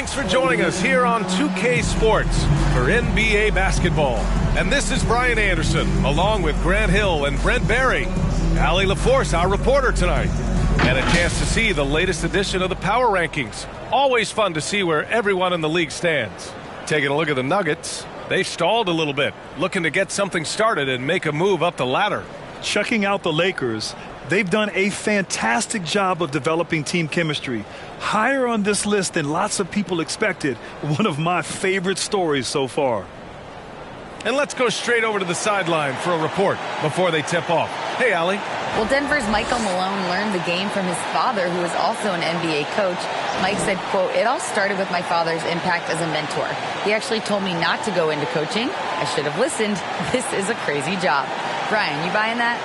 Thanks for joining us here on 2K Sports for NBA basketball. And this is Brian Anderson, along with Grant Hill and Brent Barry. Allie LaForce, our reporter tonight. And a chance to see the latest edition of the Power Rankings. Always fun to see where everyone in the league stands. Taking a look at the Nuggets, they stalled a little bit, looking to get something started and make a move up the ladder. Checking out the Lakers, they've done a fantastic job of developing team chemistry. Higher on this list than lots of people expected. One of my favorite stories so far. And let's go straight over to the sideline for a report before they tip off. Hey, Allie. Well, Denver's Michael Malone learned the game from his father, who is also an NBA coach. Mike said, quote, "It all started with my father's impact as a mentor. He actually told me not to go into coaching. I should have listened. This is a crazy job." Brian, you buying that?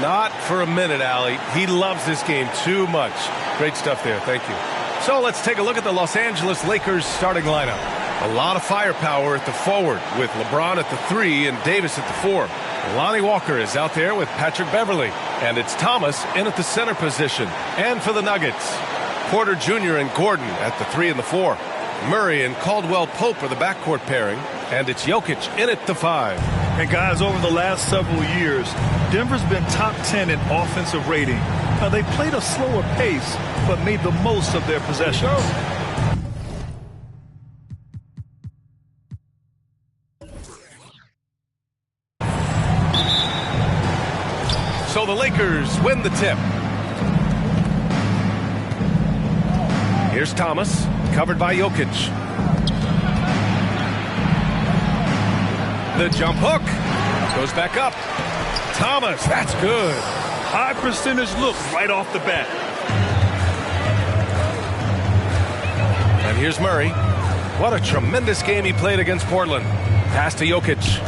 Not for a minute, Allie. He loves this game too much. Great stuff there. Thank you. So let's take a look at the Los Angeles Lakers starting lineup. A lot of firepower at the forward with LeBron at the 3 and Davis at the 4. Lonnie Walker is out there with Patrick Beverley. And it's Thomas in at the center position. And for the Nuggets, Porter Jr. and Gordon at the 3 and the 4. Murray and Caldwell Pope are the backcourt pairing. And it's Jokic in at the 5. And guys, over the last several years, Denver's been top 10 in offensive rating. Now, they played a slower pace, but made the most of their possessions. So the Lakers win the tip. Here's Thomas, covered by Jokic. The jump hook goes back up. Thomas, that's good. High percentage look right off the bat. And here's Murray. What a tremendous game he played against Portland. Pass to Jokic.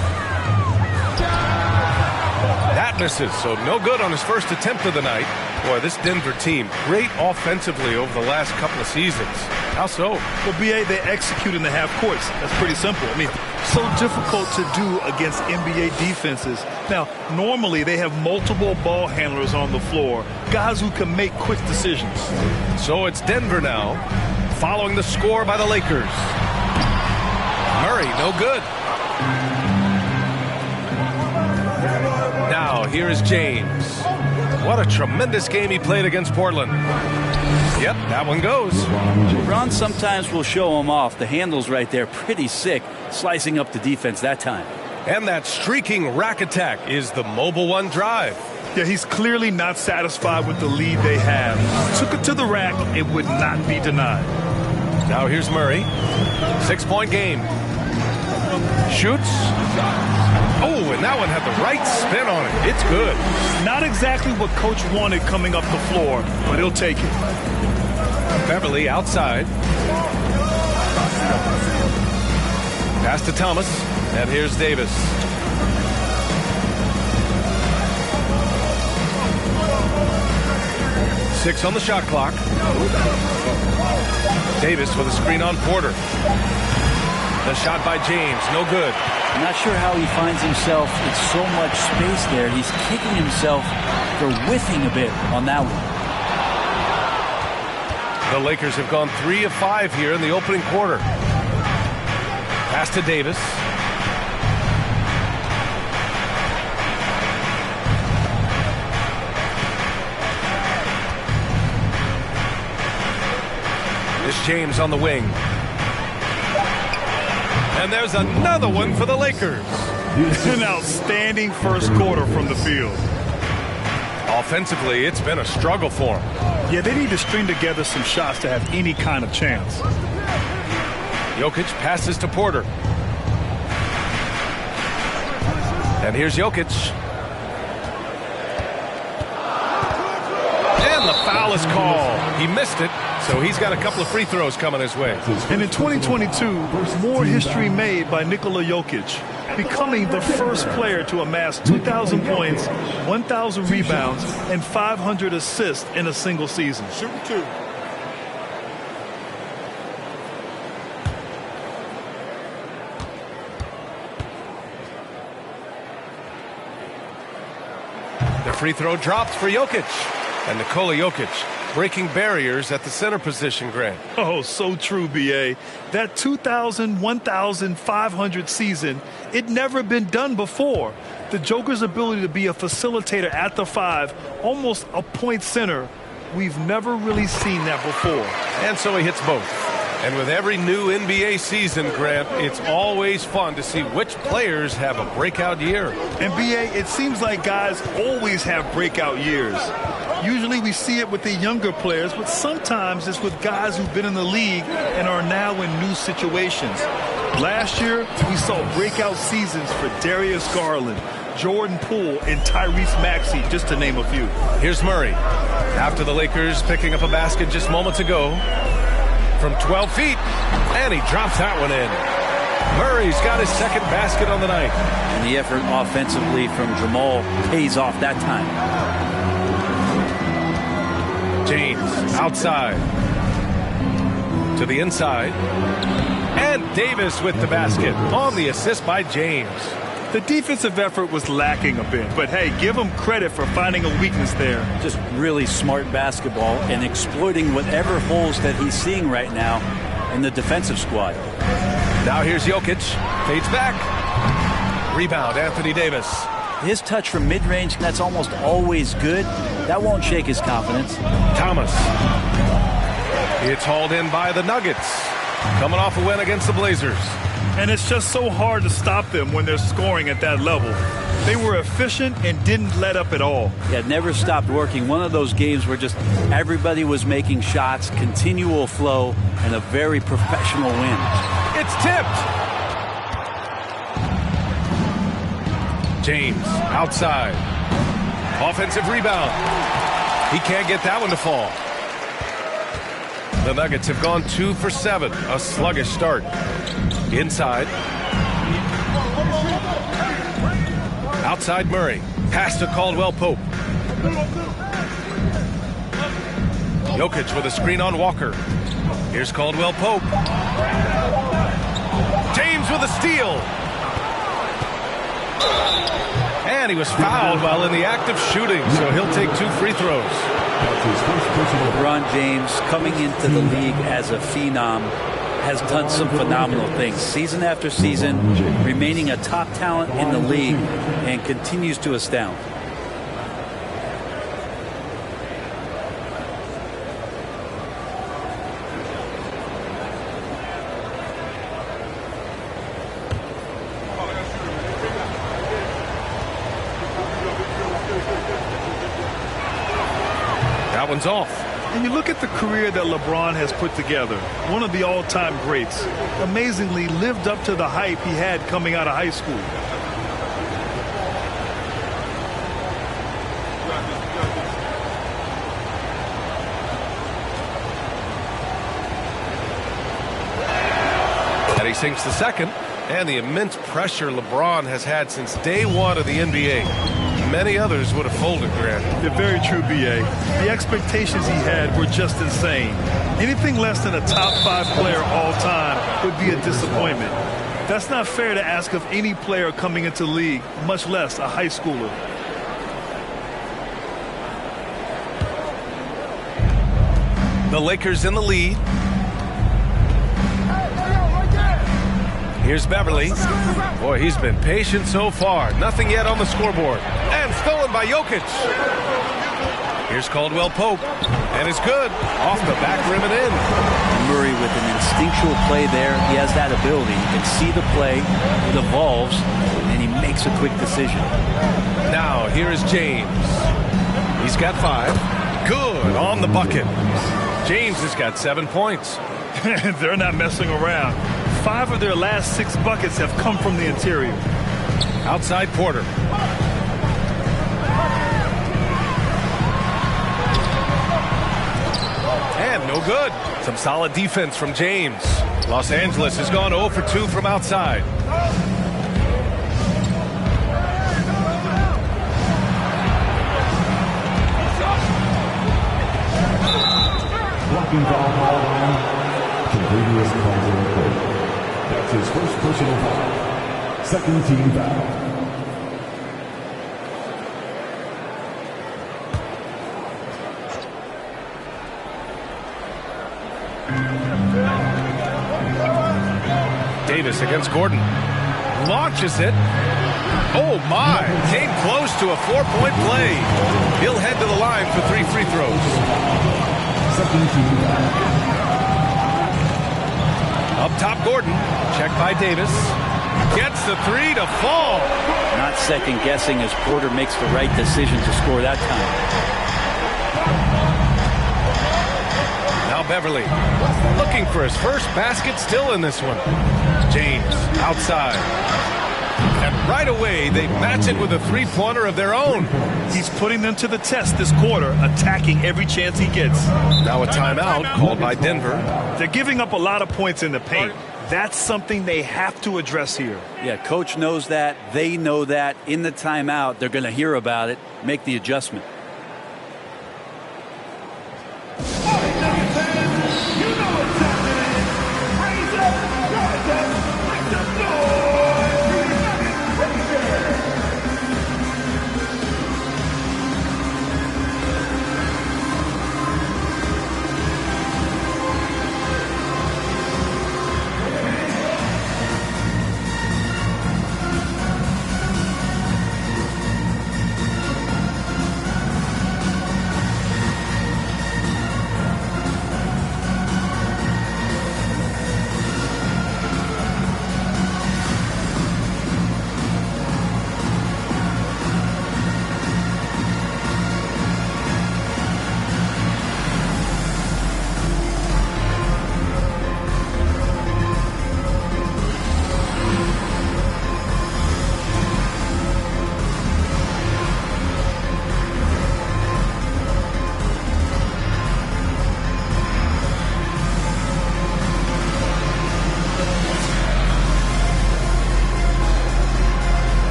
That misses, so no good on his first attempt of the night. Boy, this Denver team, great offensively over the last couple of seasons. How so? Well, B.A., they execute in the half courts. That's pretty simple. I mean, so difficult to do against NBA defenses. Now, normally they have multiple ball handlers on the floor, guys who can make quick decisions. So it's Denver now, following the score by the Lakers. Murray, no good. Now, here is James. What a tremendous game he played against Portland. Yep, that one goes. LeBron sometimes will show him off. The handle's right there, pretty sick, slicing up the defense that time. And that streaking rack attack is the Mobile One drive. Yeah, he's clearly not satisfied with the lead they have. Took it to the rack, it would not be denied. Now here's Murray. 6-point game. Shoots. Oh, and that one had the right spin on it. It's good. Not exactly what Coach wanted coming up the floor, but he'll take it. Beverley outside. Pass to Thomas. And here's Davis. Six on the shot clock. Davis with a screen on Porter. The shot by James, no good. I'm not sure how he finds himself in so much space there. He's kicking himself for whiffing a bit on that one. The Lakers have gone 3 of 5 here in the opening quarter. Pass to Davis. This James on the wing. And there's another one for the Lakers. An outstanding first quarter from the field. Offensively, it's been a struggle for them. Yeah, they need to string together some shots to have any kind of chance. Jokic passes to Porter. And here's Jokic. And the foul is called. He missed it, so he's got a couple of free throws coming his way. And in 2022, more history made by Nikola Jokic, becoming the first player to amass 2,000 points, 1,000 rebounds, and 500 assists in a single season. Shoot two. The free throw drops for Jokic. And Nikola Jokic breaking barriers at the center position, Grant. Oh, so true, B.A. That 1,500 season, it never been done before. The Joker's ability to be a facilitator at the 5, almost a point center, we've never really seen that before. And so he hits both. And with every new NBA season, Grant, it's always fun to see which players have a breakout year. And, B.A., it seems like guys always have breakout years. Usually we see it with the younger players, but sometimes it's with guys who've been in the league and are now in new situations. Last year, we saw breakout seasons for Darius Garland, Jordan Poole, and Tyrese Maxey, just to name a few. Here's Murray. After the Lakers picking up a basket just moments ago from 12 feet, and he drops that one in. Murray's got his second basket on the night. And the effort offensively from Jamal pays off that time. James outside to the inside. And Davis with the basket on the assist by James. The defensive effort was lacking a bit, but hey, give him credit for finding a weakness there. Just really smart basketball and exploiting whatever holes that he's seeing right now in the defensive squad. Now here's Jokic. Fades back. Rebound, Anthony Davis. His touch from mid-range, that's almost always good. That won't shake his confidence. Thomas. It's hauled in by the Nuggets. Coming off a win against the Blazers. And it's just so hard to stop them when they're scoring at that level. They were efficient and didn't let up at all. Yeah, never stopped working. One of those games where just everybody was making shots, continual flow, and a very professional win. It's tipped. James outside. Offensive rebound. He can't get that one to fall. The Nuggets have gone 2 for 7. A sluggish start. Inside. Outside Murray. Pass to Caldwell Pope. Jokic with a screen on Walker. Here's Caldwell Pope. James with a steal. And he was fouled while in the act of shooting, so he'll take 2 free throws. LeBron James, coming into the league as a phenom, has done some phenomenal things. Season after season, remaining a top talent in the league, and continues to astound. That one's off. And you look at the career that LeBron has put together, one of the all-time greats, amazingly lived up to the hype he had coming out of high school. And he sinks the second, and the immense pressure LeBron has had since day one of the NBA. Many others would have folded, Grant. They're very true, B.A. The expectations he had were just insane. Anything less than a top 5 player all time would be a disappointment. That's not fair to ask of any player coming into the league, much less a high schooler. The Lakers in the lead. Here's Beverly. Boy, he's been patient so far. Nothing yet on the scoreboard. And stolen by Jokic. Here's Caldwell Pope. And it's good. Off the back rim and in. Murray with an instinctual play there. He has that ability. You can see the play. It evolves, and he makes a quick decision. Now, here is James. He's got 5. Good on the bucket. James has got 7 points. They're not messing around. 5 of their last 6 buckets have come from the interior. Outside Porter. And no good. Some solid defense from James. Los Angeles has gone 0 for 2 from outside. Blocking foul called on. Previous Caldwell Pope. That's his first personal foul. Second team foul. Davis against Gordon. Launches it. Oh, my. Came close to a 4-point play. He'll head to the line for 3 free throws. Second team foul. Up top, Gordon. Check by Davis. Gets the 3 to fall. Not second guessing as Porter makes the right decision to score that time. Now Beverly looking for his first basket, still in this one. James outside. And right away, they match it with a three-pointer of their own. He's putting them to the test this quarter, attacking every chance he gets. Now a timeout called by Denver. They're giving up a lot of points in the paint. That's something they have to address here. Yeah, coach knows that. They know that. In the timeout, they're going to hear about it, make the adjustment.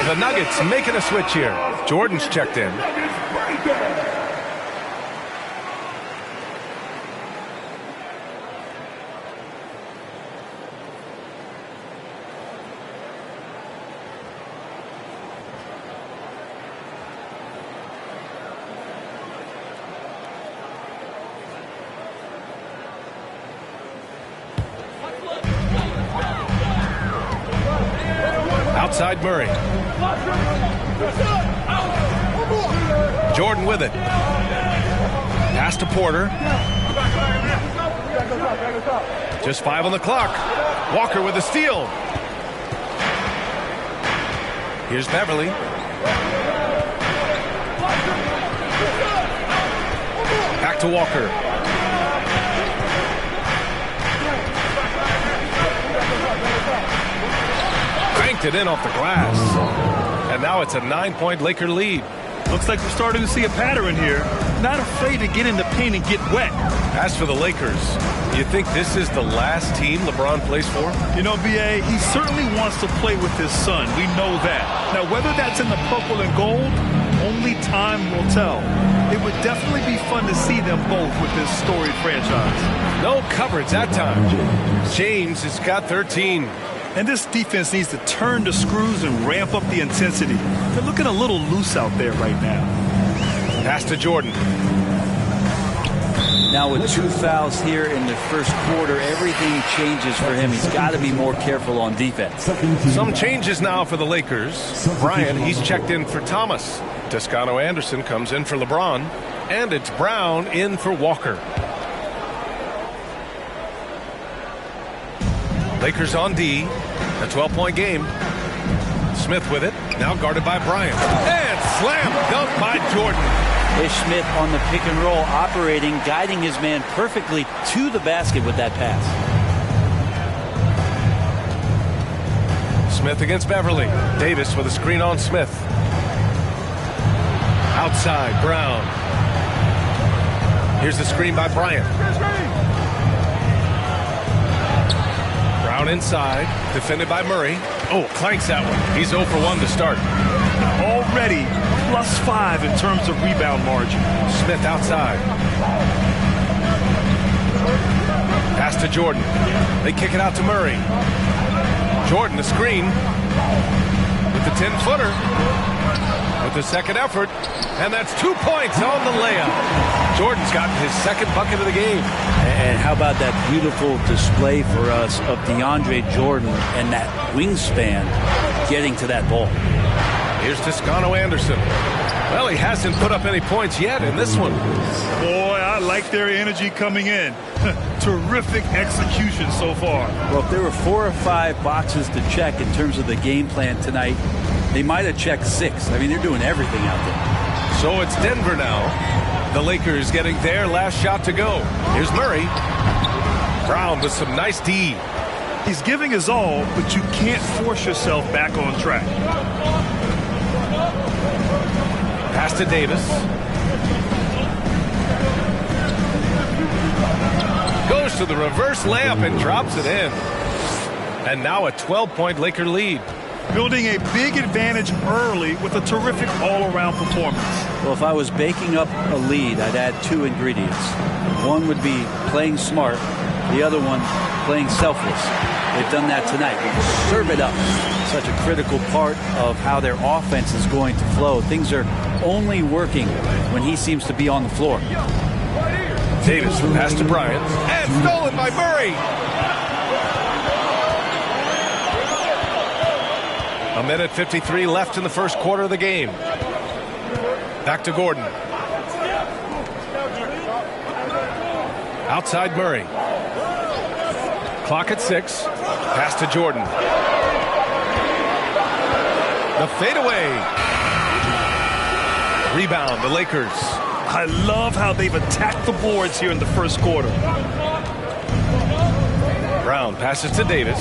The Nuggets making a switch here. Jordan's checked in. Outside Murray. Jordan with it. Pass to Porter. Just 5 on the clock. Walker with a steal. Here's Beverly. Back to Walker. Banked it in off the glass. And now it's a 9-point Laker lead. Looks like we're starting to see a pattern here. Not afraid to get in the paint and get wet. As for the Lakers, you think this is the last team LeBron plays for? You know, B.A., he certainly wants to play with his son. We know that. Now, whether that's in the purple and gold, only time will tell. It would definitely be fun to see them both with this storied franchise. No coverage that time. James has got 13. And this defense needs to turn the screws and ramp up the intensity. They're looking a little loose out there right now. Pass to Jordan. Now with 2 fouls here in the first quarter, everything changes for him. He's got to be more careful on defense. Some changes now for the Lakers. Bryant, he's checked in for Thomas. Toscano Anderson comes in for LeBron. And it's Brown in for Walker. Lakers on D. A 12-point game. Smith with it. Now guarded by Bryant. And slam dunk by Jordan. Ish Smith on the pick and roll, operating, guiding his man perfectly to the basket with that pass. Smith against Beverly. Davis with a screen on Smith. Outside, Brown. Here's the screen by Bryant. Brown inside, defended by Murray. Oh, clanks that one. He's 0 for 1 to start. Already +5 in terms of rebound margin. Smith outside. Pass to Jordan. They kick it out to Murray. Jordan, the screen with the 10-footer. with the second effort, and that's 2 points on the layup. Jordan's gotten his second bucket of the game. And how about that beautiful display for us of DeAndre Jordan and that wingspan getting to that ball. Here's Toscano Anderson. Well, he hasn't put up any points yet in this one. Boy, I like their energy coming in. Terrific execution so far. Well, if there were 4 or 5 boxes to check in terms of the game plan tonight, they might have checked 6. I mean, they're doing everything out there. So it's Denver now. The Lakers getting their last shot to go. Here's Murray. Brown with some nice D. He's giving his all, but you can't force yourself back on track. Pass to Davis. Goes to the reverse layup and drops it in. And now a 12-point Laker lead. Building a big advantage early with a terrific all-around performance. Well, if I was baking up a lead, I'd add 2 ingredients. One would be playing smart. The other one, playing selfless. They've done that tonight. Serve it up. Such a critical part of how their offense is going to flow. Things are only working when he seems to be on the floor. Davis pass to Bryant. And stolen by Murray. A minute 53 left in the first quarter of the game. Back to Gordon. Outside Murray. Clock at 6. Pass to Jordan. The fadeaway. Rebound, the Lakers. I love how they've attacked the boards here in the first quarter. Brown passes to Davis.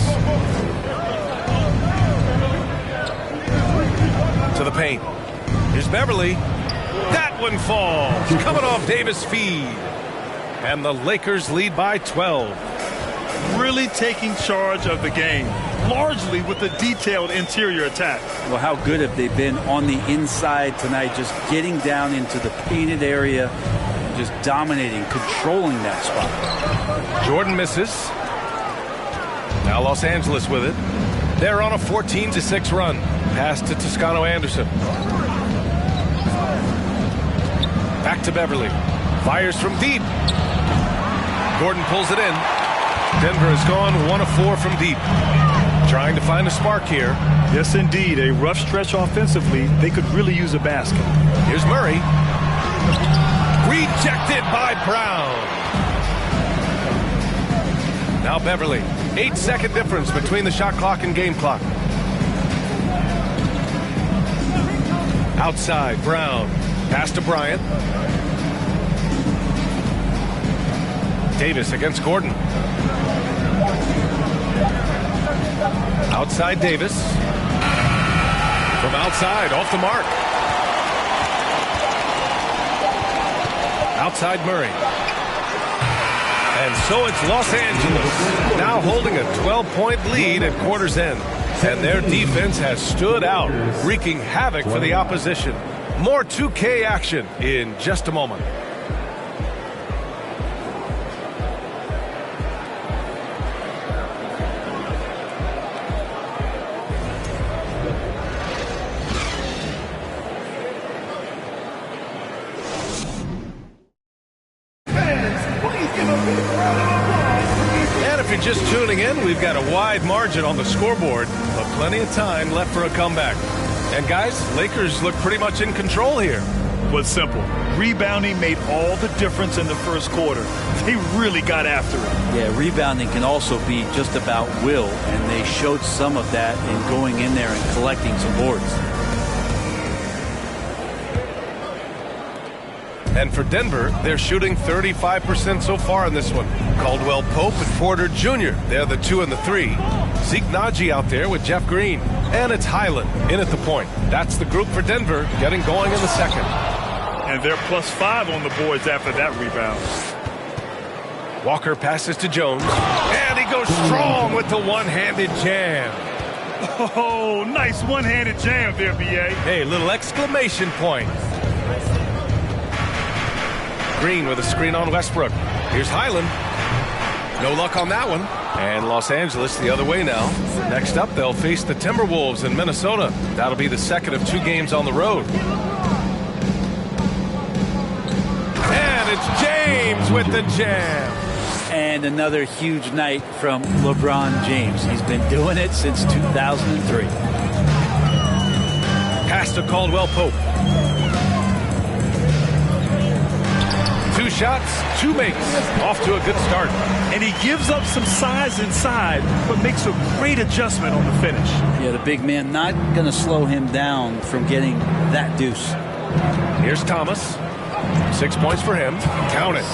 To the paint. Here's Beverly. That one falls. Coming off Davis' feed. And the Lakers lead by 12. Really taking charge of the game, largely with a detailed interior attack. Well, how good have they been on the inside tonight, just getting down into the painted area, just dominating, controlling that spot. Jordan misses. Now Los Angeles with it. They're on a 14-6 run. Pass to Toscano Anderson. Back to Beverly. Fires from deep. Gordon pulls it in. Denver has gone 1 of 4 from deep. Trying to find a spark here. Yes, indeed. A rough stretch offensively. They could really use a basket. Here's Murray. Rejected by Brown. Now Beverly. 8-second difference between the shot clock and game clock. Outside, Brown. Pass to Bryant. Davis against Gordon. Outside Davis. From outside, off the mark. Outside Murray. And so it's Los Angeles now holding a 12-point lead at quarter's end. And their defense has stood out, wreaking havoc for the opposition. More 2K action in just a moment. Just tuning in, we've got a wide margin on the scoreboard, but plenty of time left for a comeback. And guys, Lakers look pretty much in control here. Was simple. Rebounding made all the difference in the first quarter. They really got after it. Yeah, rebounding can also be just about will, and they showed some of that in going in there and collecting some boards. And for Denver, they're shooting 35% so far in this one. Caldwell Pope and Porter Jr., they're the 2 and the 3. Zeke Naji out there with Jeff Green. And it's Highland in at the point. That's the group for Denver getting going in the second. And they're +5 on the boards after that rebound. Walker passes to Jones. And he goes strong with the one-handed jam. Oh, nice one-handed jam there, B.A. Hey, little exclamation point. Green with a screen on Westbrook. Here's Highland. No luck on that one. And Los Angeles the other way now. Next up, they'll face the Timberwolves in Minnesota. That'll be the second of 2 games on the road. And it's James with the jam. And another huge night from LeBron James. He's been doing it since 2003. Pass to Caldwell Pope. 2 shots, 2 makes. Off to a good start. And he gives up some size inside, but makes a great adjustment on the finish. Yeah, the big man not going to slow him down from getting that deuce. Here's Thomas. 6 points for him. Count it.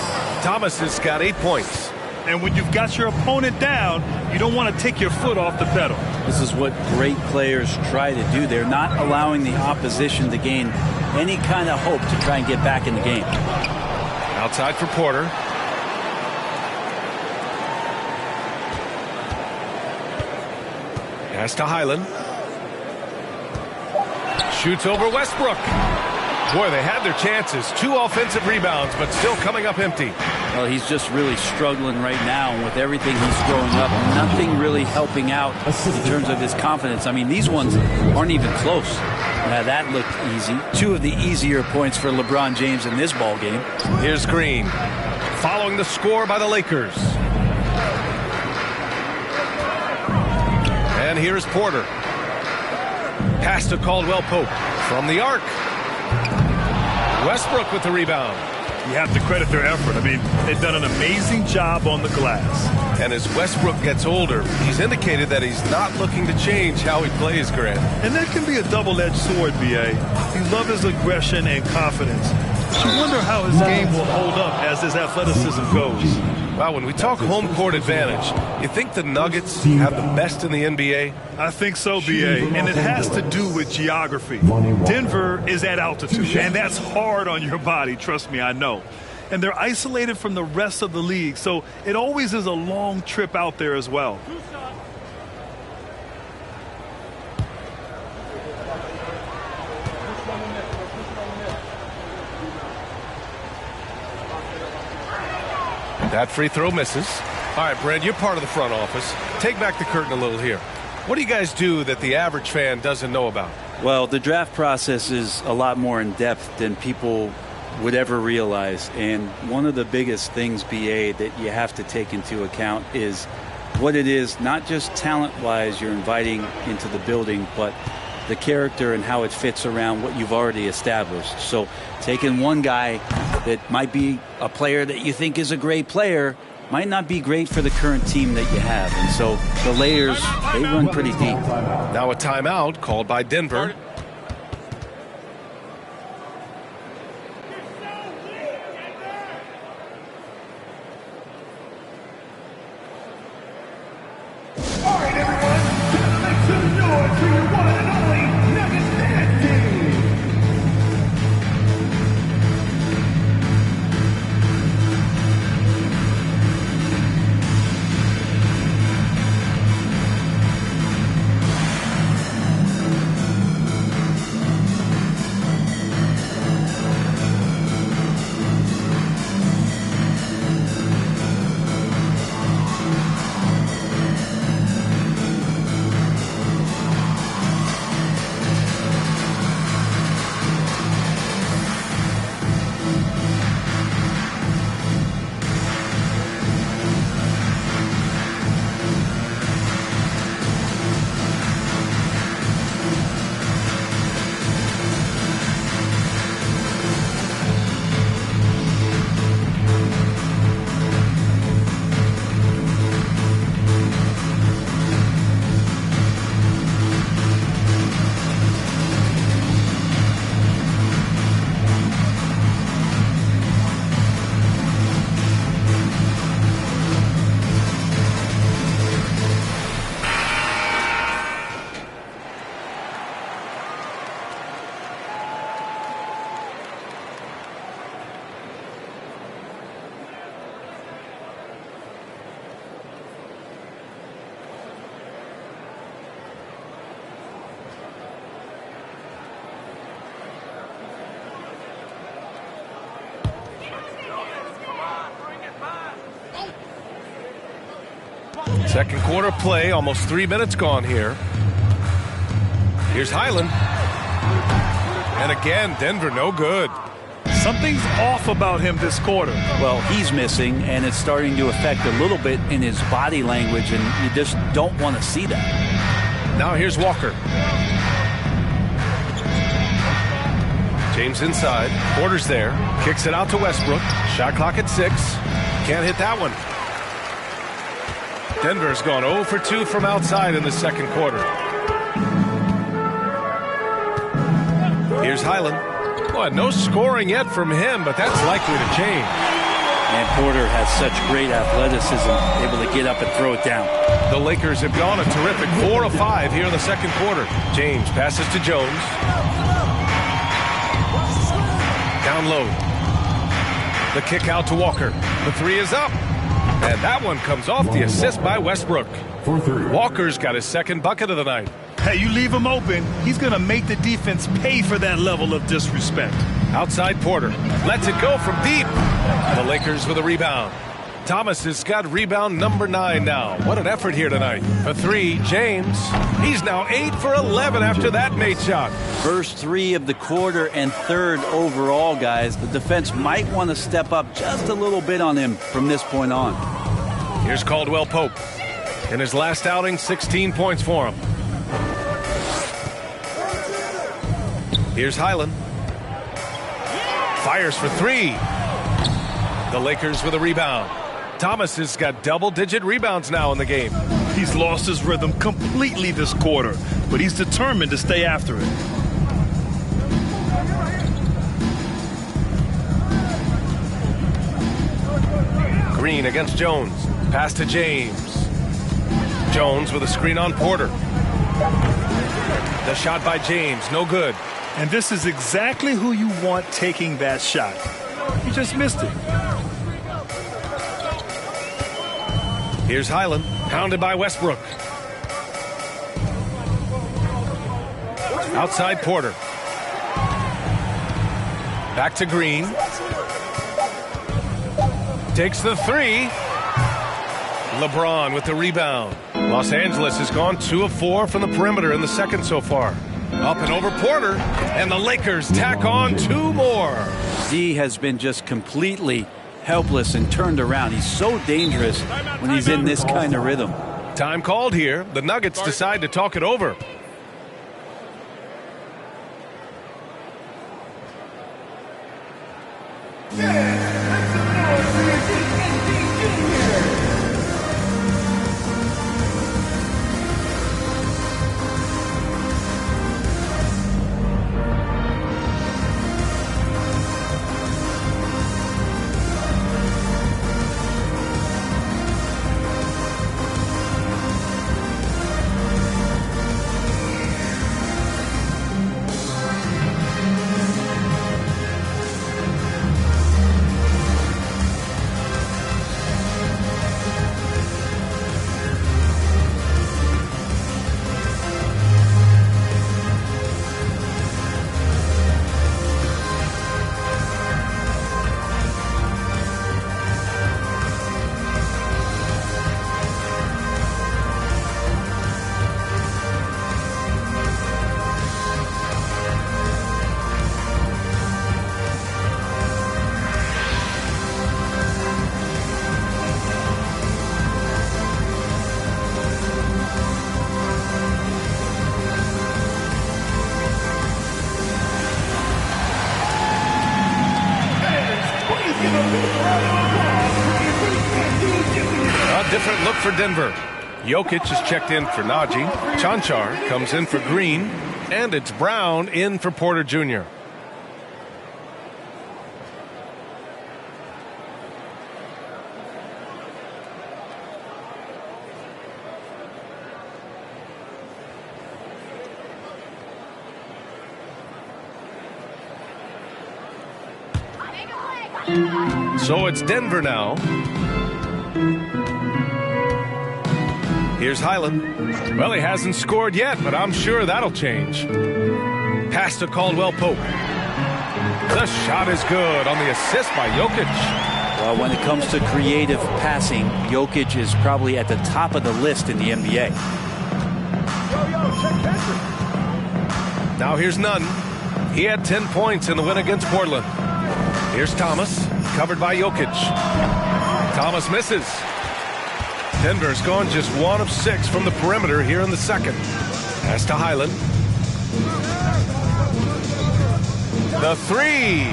Thomas has got 8 points. And when you've got your opponent down, you don't want to take your foot off the pedal. This is what great players try to do. They're not allowing the opposition to gain any kind of hope to try and get back in the game. Outside for Porter. Pass to Highland. Shoots over Westbrook. Boy, they had their chances. 2 offensive rebounds, but still coming up empty. Well, he's just really struggling right now. And with everything he's throwing up, nothing really helping out in terms of his confidence. I mean, these ones aren't even close. Now, that looked easy. 2 of the easier points for LeBron James in this ball game. Here's Green, following the score by the Lakers. And here's Porter. Pass to Caldwell Pope from the arc. Westbrook with the rebound. You have to credit their effort. I mean, they've done an amazing job on the glass. And as Westbrook gets older, he's indicated that he's not looking to change how he plays, Grant. And that can be a double-edged sword, B.A. You love his aggression and confidence. But you wonder how his game will hold up as his athleticism goes. Wow, when we talk home court advantage, you think the Nuggets have the best in the NBA? I think so, B.A., and it has to do with geography. Denver is at altitude, and that's hard on your body, trust me, I know. And they're isolated from the rest of the league, so it always is a long trip out there as well. That free throw misses. All right, Brent, you're part of the front office. Take back the curtain a little here. What do you guys do that the average fan doesn't know about? Well, the draft process is a lot more in depth than people would ever realize. And one of the biggest things, BA, that you have to take into account is what it is, not just talent-wise you're inviting into the building, but the character and how it fits around what you've already established. So taking one guy that might be a player that you think is a great player might not be great for the current team that you have. And so the layers, they run pretty deep. Now a timeout called by Denver. All right, everyone, make some noise for your one and only Nuggets Dad Team. Second quarter play, almost 3 minutes gone here. Here's Highland. And again, Denver no good. Something's off about him this quarter. Well, he's missing, and it's starting to affect a little bit in his body language, and you just don't want to see that. Now here's Walker. James inside. Porter's there. Kicks it out to Westbrook. Shot clock at 6. Can't hit that one. Denver's gone 0 for 2 from outside in the second quarter. Here's Highland. Well, no scoring yet from him, but that's likely to change. And Porter has such great athleticism, able to get up and throw it down. The Lakers have gone a terrific 4 of 5 here in the second quarter. James passes to Jones. Down low. The kick out to Walker. The 3 is up. And that one comes off the assist by Westbrook. Walker's got his second bucket of the night. Hey, you leave him open, he's going to make the defense pay for that level of disrespect. Outside Porter. Lets it go from deep. The Lakers with a rebound. Thomas has got rebound number 9 now. What an effort here tonight. For 3, James. He's now 8 for 11 after that made shot. First 3 of the quarter and third overall, guys. The defense might want to step up just a little bit on him from this point on. Here's Caldwell Pope. In his last outing, 16 points for him. Here's Highland. Fires for 3. The Lakers with a rebound. Thomas has got double-digit rebounds now in the game. He's lost his rhythm completely this quarter, but he's determined to stay after it. Green against Jones. Pass to James. Jones with a screen on Porter. The shot by James, no good. And this is exactly who you want taking that shot. He just missed it. Here's Highland, pounded by Westbrook. Outside Porter. Back to Green. Takes the 3. LeBron with the rebound. Los Angeles has gone 2 of 4 from the perimeter in the second so far. Up and over Porter, and the Lakers tack on 2 more. D has been just completely helpless and turned around. He's so dangerous when he's in this kind of rhythm. Time called here. The Nuggets decide to talk it over. A different look for Denver. Jokic is checked in for Najee. Chanchar comes in for Green. And it's Brown in for Porter Jr. So it's Denver now. Here's Highland. Well, he hasn't scored yet, but I'm sure that'll change. Pass to Caldwell Pope. The shot is good on the assist by Jokic. Well, when it comes to creative passing, Jokic is probably at the top of the list in the NBA. Now here's Nunn. He had 10 points in the win against Portland. Here's Thomas, covered by Jokic. Thomas misses. Denver's gone just 1 of 6 from the perimeter here in the second. Pass to Highland. The three.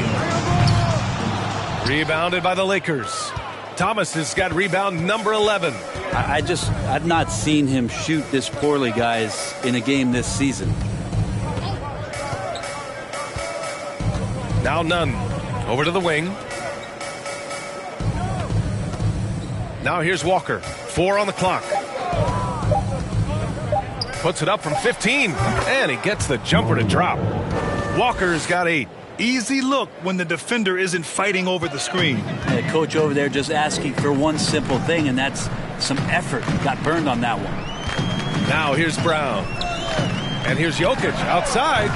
Rebounded by the Lakers. Thomas has got rebound number 11. I've not seen him shoot this poorly, guys, in a game this season. Now Nunn over to the wing. Now here's Walker. 4 on the clock. Puts it up from 15, and he gets the jumper to drop. Walker's got 8. Easy look when the defender isn't fighting over the screen. The coach over there just asking for one simple thing, and that's some effort. Got burned on that one. Now here's Brown. And here's Jokic outside,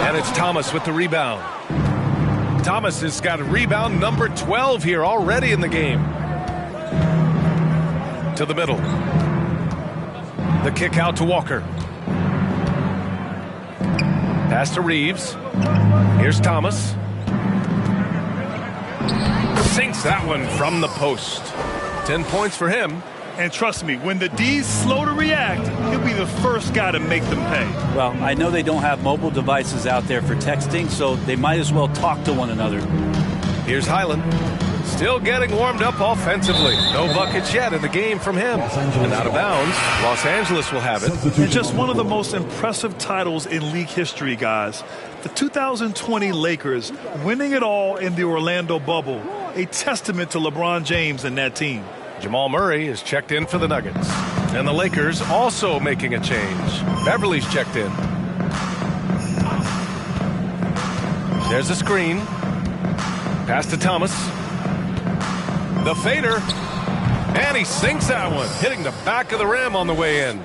and it's Thomas with the rebound. Thomas has got a rebound number 12 here already in the game. To the middle. The kick out to Walker. Pass to Reeves. Here's Thomas. Sinks that one from the post. 10 points for him. And trust me, when the D's slow to react, he'll be the first guy to make them pay. Well, I know they don't have mobile devices out there for texting, so they might as well talk to one another. Here's Highland. Still getting warmed up offensively. No buckets yet in the game from him. And out of bounds, Los Angeles will have it. And just one of the most impressive titles in league history, guys. The 2020 Lakers winning it all in the Orlando bubble. A testament to LeBron James and that team. Jamal Murray is checked in for the Nuggets. And the Lakers also making a change. Beverly's checked in. There's a screen. Pass to Thomas. The fader. And he sinks that one, hitting the back of the rim on the way in.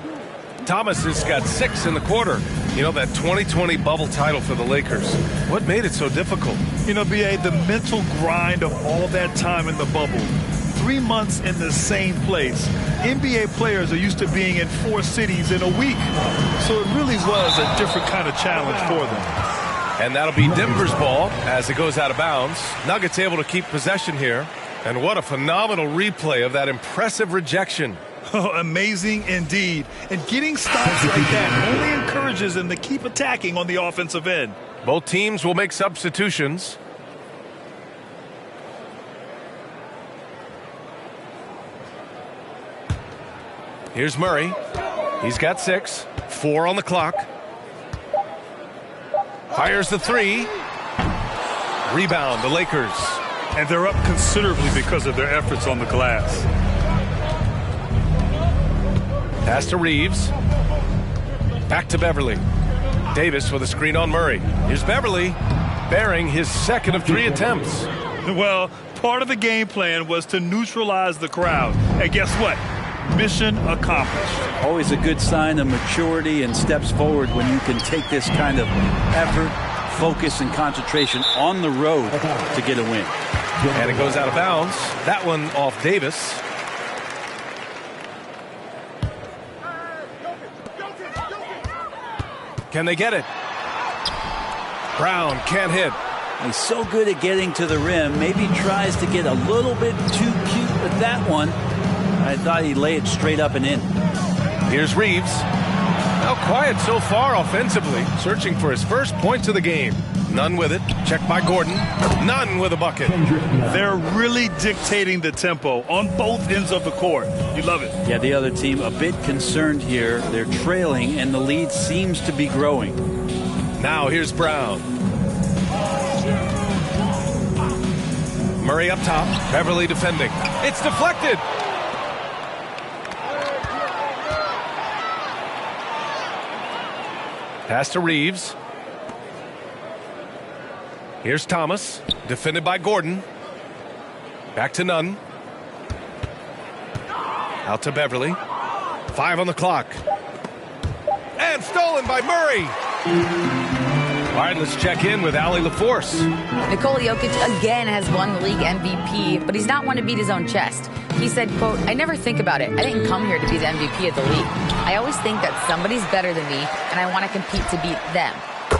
Thomas has got 6 in the quarter. You know, that 2020 bubble title for the Lakers. What made it so difficult? You know, B.A., the mental grind of all that time in the bubble. 3 months in the same place. NBA players are used to being in 4 cities in a week. So it really was a different kind of challenge for them. And that'll be Denver's ball as it goes out of bounds. Nuggets able to keep possession here. And what a phenomenal replay of that impressive rejection. Oh, amazing indeed. And getting stops like that only encourages them to keep attacking on the offensive end. Both teams will make substitutions. Here's Murray. He's got 6. 4 on the clock. Fires the 3. Rebound, the Lakers. And they're up considerably because of their efforts on the glass. Pass to Reeves. Back to Beverly. Davis with a screen on Murray. Here's Beverly, bearing his second of 3 attempts. Well, part of the game plan was to neutralize the crowd. And guess what? Mission accomplished. Always a good sign of maturity and steps forward when you can take this kind of effort, focus, and concentration on the road to get a win. And it goes out of bounds. That one off Davis. Can they get it? Brown can't hit. He's so good at getting to the rim. Maybe tries to get a little bit too cute with that one. I thought he'd lay it straight up and in. Here's Reeves. Now quiet so far offensively. Searching for his first points of the game. Nunn with it. Checked by Gordon. Nunn with a bucket. They're really dictating the tempo on both ends of the court. You love it. Yeah, the other team a bit concerned here. They're trailing, and the lead seems to be growing. Now here's Brown. Murray up top. Beverly defending. It's deflected. Pass to Reeves. Here's Thomas, defended by Gordon. Back to Nunn. Out to Beverly. 5 on the clock. And stolen by Murray. All right, let's check in with Allie LaForce. Nikola Jokic again has won the league MVP, but he's not one to beat his own chest. He said, quote, "I never think about it. I didn't come here to be the MVP of the league. I always think that somebody's better than me, and I want to compete to beat them.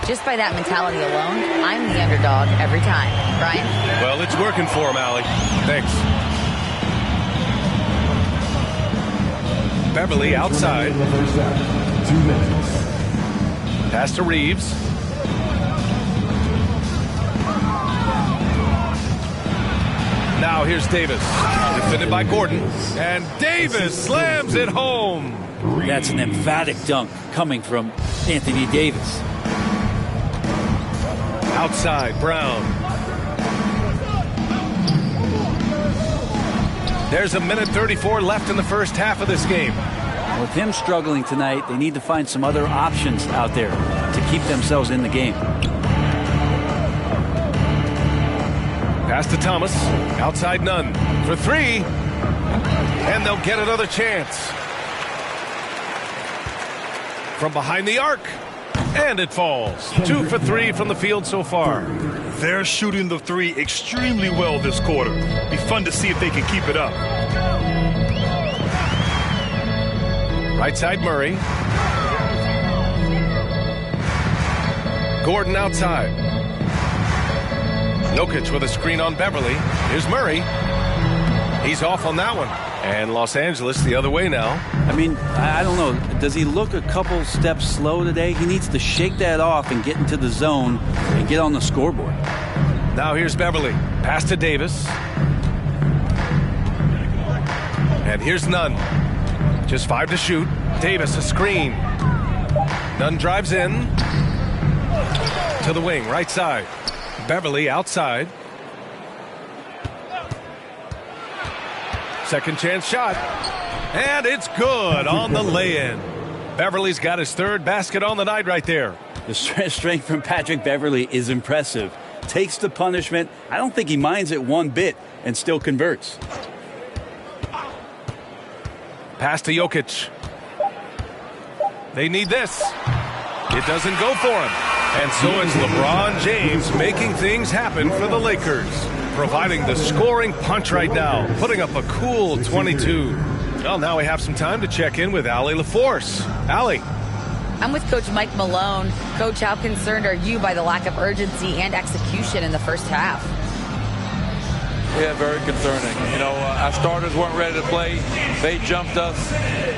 Just by that mentality alone, I'm the underdog every time." Brian? Well, it's working for him, Allie. Thanks. Beverly outside. In the first half, 2 minutes. Pass to Reeves. Now here's Davis. Defended by Gordon. And Davis slams it home. That's an emphatic dunk coming from Anthony Davis. Outside, Brown. There's 1:34 left in the first half of this game. With him struggling tonight, they need to find some other options out there to keep themselves in the game. Pass to Thomas. Outside, Nunn for 3. And they'll get another chance. From behind the arc. And it falls. 2 for 3 from the field so far. They're shooting the 3 extremely well this quarter. Be fun to see if they can keep it up. Right side, Murray. Gordon outside. Jokic with a screen on Beverly. Here's Murray. He's off on that one. And Los Angeles the other way now. I mean, I don't know. Does he look a couple steps slow today? He needs to shake that off and get into the zone and get on the scoreboard. Now here's Beverly. Pass to Davis. And here's Nunn. Just 5 to shoot. Davis a screen. Nunn drives in. To the wing, right side. Beverly outside. Second chance shot. And it's good on the lay-in. Beverly's got his 3rd basket on the night right there. The strength from Patrick Beverly is impressive. Takes the punishment. I don't think he minds it one bit and still converts. Pass to Jokic. They need this. It doesn't go for him. And so it's LeBron James making things happen for the Lakers. Providing the scoring punch right now. Putting up a cool 22. Well, now we have some time to check in with Allie LaForce. Allie. I'm with Coach Mike Malone. Coach, how concerned are you by the lack of urgency and execution in the first half? Yeah, very concerning. You know, our starters weren't ready to play. They jumped us,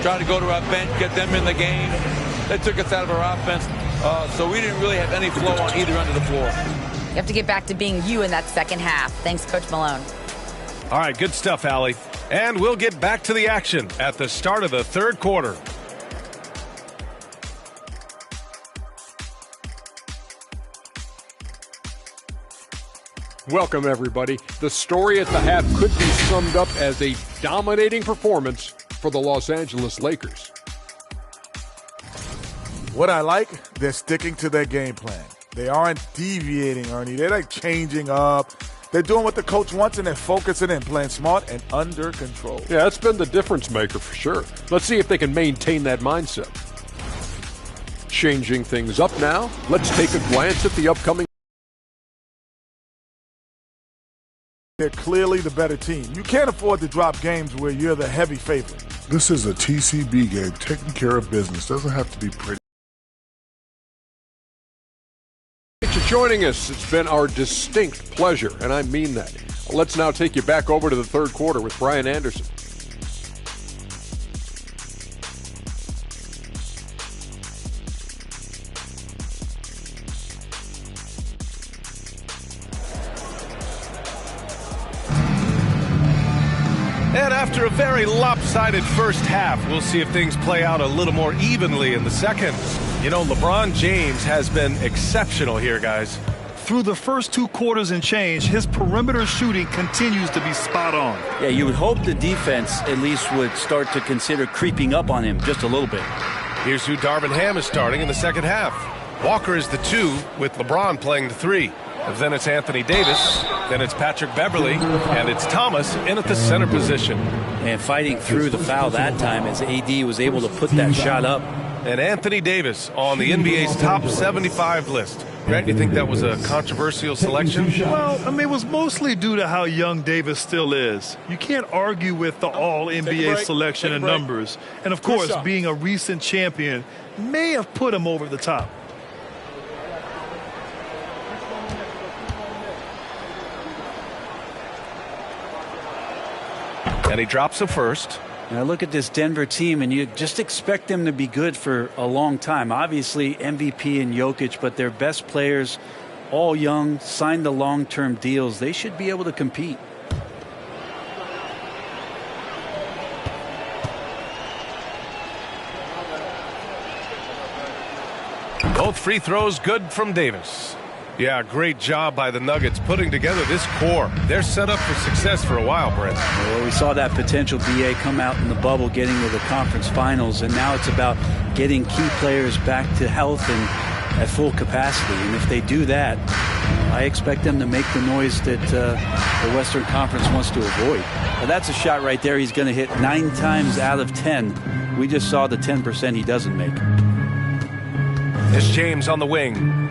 tried to go to our bench, get them in the game. They took us out of our offense, so we didn't really have any flow on either end of the floor. You have to get back to being you in that second half. Thanks, Coach Malone. All right, good stuff, Allie. And we'll get back to the action at the start of the 3rd quarter. Welcome, everybody. The story at the half could be summed up as a dominating performance for the Los Angeles Lakers. What I like, they're sticking to their game plan. They aren't deviating, Ernie. They're like changing up. They're doing what the coach wants, and they're focusing and playing smart and under control. Yeah, that's been the difference maker for sure. Let's see if they can maintain that mindset. Changing things up now, let's take a glance at the upcoming. They're clearly the better team. You can't afford to drop games where you're the heavy favorite. This is a TCB game, taking care of business. Doesn't have to be pretty. Thanks for joining us. It's been our distinct pleasure, and I mean that. Let's now take you back over to the 3rd quarter with Brian Anderson. And after a very lopsided first half, we'll see if things play out a little more evenly in the second. You know, LeBron James has been exceptional here, guys. Through the first 2 quarters and change, his perimeter shooting continues to be spot on. Yeah, you would hope the defense at least would start to consider creeping up on him just a little bit. Here's who Darvin Ham is starting in the second half. Walker is the 2, with LeBron playing the 3. Then it's Anthony Davis, then it's Patrick Beverly, and it's Thomas in at the center position. And fighting through the foul that time as AD was able to put that shot up. And Anthony Davis on the NBA's top 75 list. Grant, you think that was a controversial selection? Well, I mean, it was mostly due to how young Davis still is. You can't argue with the all-NBA selection and numbers. And, of course, being a recent champion may have put him over the top. And he drops the first. Now look at this Denver team, and you just expect them to be good for a long time. Obviously, MVP and Jokic, but their best players, all young, signed the long-term deals. They should be able to compete. Both free throws good from Davis. Yeah, great job by the Nuggets putting together this core. They're set up for success for a while, Brent. Well, we saw that potential BA come out in the bubble, getting to the conference finals, and now it's about getting key players back to health and at full capacity. And if they do that, I expect them to make the noise that the Western Conference wants to avoid. Now, that's a shot right there he's going to hit 9 times out of 10. We just saw the 10% he doesn't make. It's James on the wing.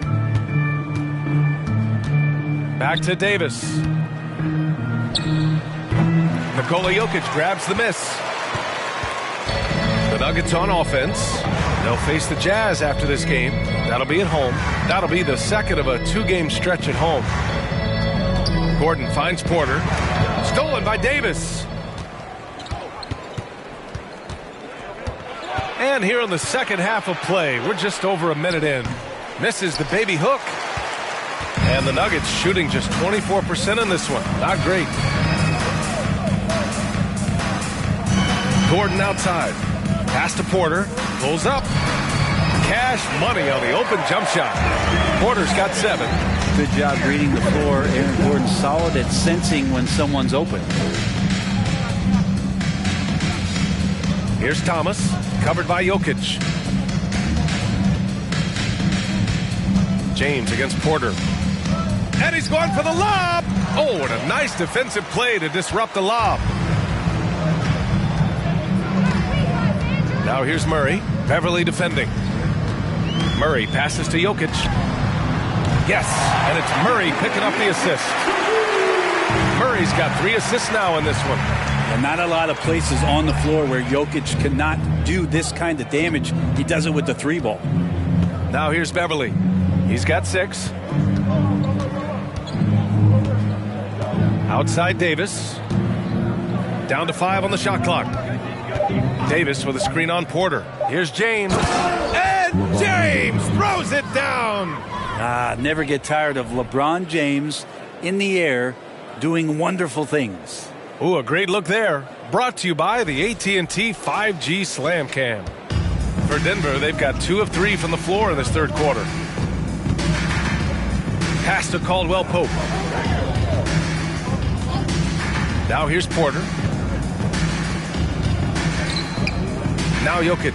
Back to Davis. Nikola Jokic grabs the miss. The Nuggets on offense. They'll face the Jazz after this game. That'll be at home. That'll be the second of a 2-game stretch at home. Gordon finds Porter. Stolen by Davis. And here in the second half of play, we're just over a minute in. Misses the baby hook. And the Nuggets shooting just 24% in this one. Not great. Gordon outside. Pass to Porter. Pulls up. Cash money on the open jump shot. Porter's got 7. Good job reading the floor. Aaron Gordon solid at sensing when someone's open. Here's Thomas. Covered by Jokic. James against Porter. And he's going for the lob. Oh, what a nice defensive play to disrupt the lob. Now here's Murray. Beverly defending. Murray passes to Jokic. Yes, and it's Murray picking up the assist. Murray's got 3 assists now in this one. And not a lot of places on the floor where Jokic cannot do this kind of damage. He does it with the 3-ball. Now here's Beverly. He's got 6. Outside Davis. Down to 5 on the shot clock. Davis with a screen on Porter. Here's James. And James throws it down. Never get tired of LeBron James in the air doing wonderful things. Ooh, a great look there. Brought to you by the AT&T 5G Slam Cam. For Denver, they've got 2 of 3 from the floor in this third quarter. Pass to Caldwell Pope. Now here's Porter. Now Jokic.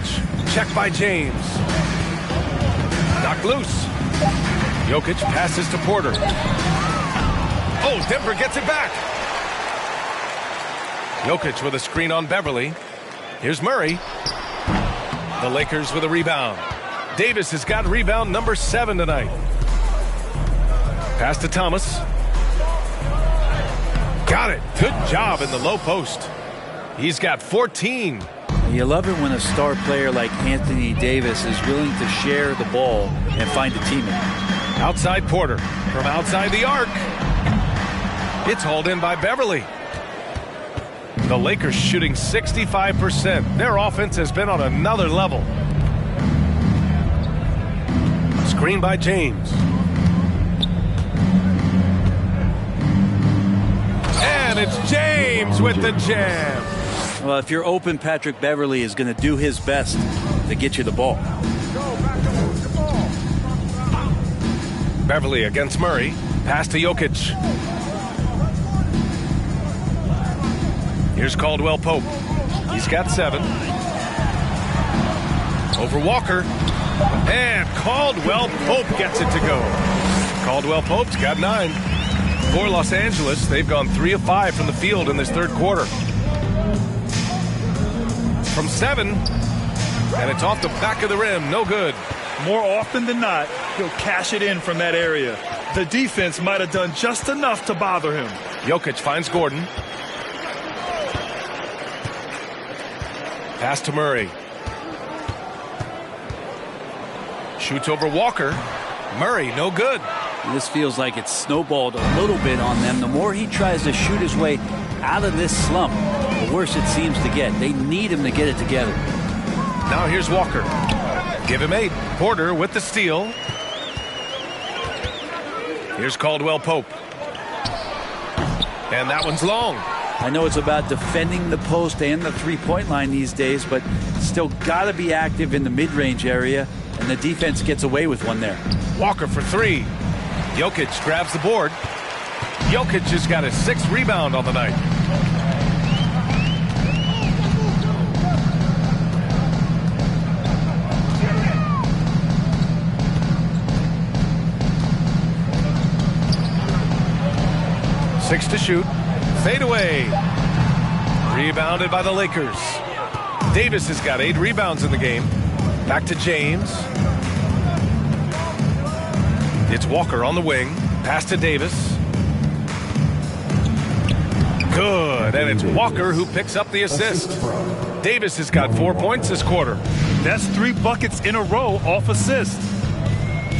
Check by James. Knocked loose. Jokic passes to Porter. Oh, Denver gets it back. Jokic with a screen on Beverly. Here's Murray. The Lakers with a rebound. Davis has got rebound number 7 tonight. Pass to Thomas. Got it. Good job in the low post. He's got 14. You love it when a star player like Anthony Davis is willing to share the ball and find a teammate. Outside Porter. From outside the arc. It's hauled in by Beverly. The Lakers shooting 65%. Their offense has been on another level. Screen by James. And it's James with the jam. Well, if you're open, Patrick Beverly is going to do his best to get you the ball. Beverly against Murray. Pass to Jokic. Here's Caldwell Pope. He's got 7. Over Walker. And Caldwell Pope gets it to go. Caldwell Pope's got 9. For Los Angeles, they've gone 3 of 5 from the field in this third quarter. From 7. And it's off the back of the rim. No good. More often than not, he'll cash it in from that area. The defense might have done just enough to bother him. Jokic finds Gordon. Pass to Murray. Shoots over Walker. Murray, no good. This feels like it's snowballed a little bit on them. The more he tries to shoot his way out of this slump, the worse it seems to get. They need him to get it together. Now here's Walker. Give him 8. Porter with the steal. Here's Caldwell Pope. And that one's long. I know it's about defending the post and the three-point line these days, but still got to be active in the mid-range area, and the defense gets away with one there. Walker for 3. Jokic grabs the board. Jokic has got his 6th rebound on the night. Six to shoot. Fade away. Rebounded by the Lakers. Davis has got 8 rebounds in the game. Back to James. It's Walker on the wing. Pass to Davis. Good. And it's Walker who picks up the assist. Davis has got 4 points this quarter. That's 3 buckets in a row off assists.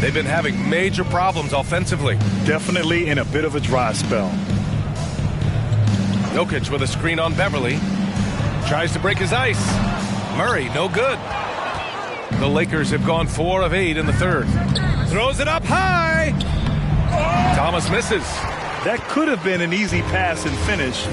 They've been having major problems offensively. Definitely in a bit of a dry spell. Jokic with a screen on Beverly. Tries to break his ice. Murray, no good. The Lakers have gone 4 of 8 in the third. Throws it up high. Thomas misses. That could have been an easy pass and finish.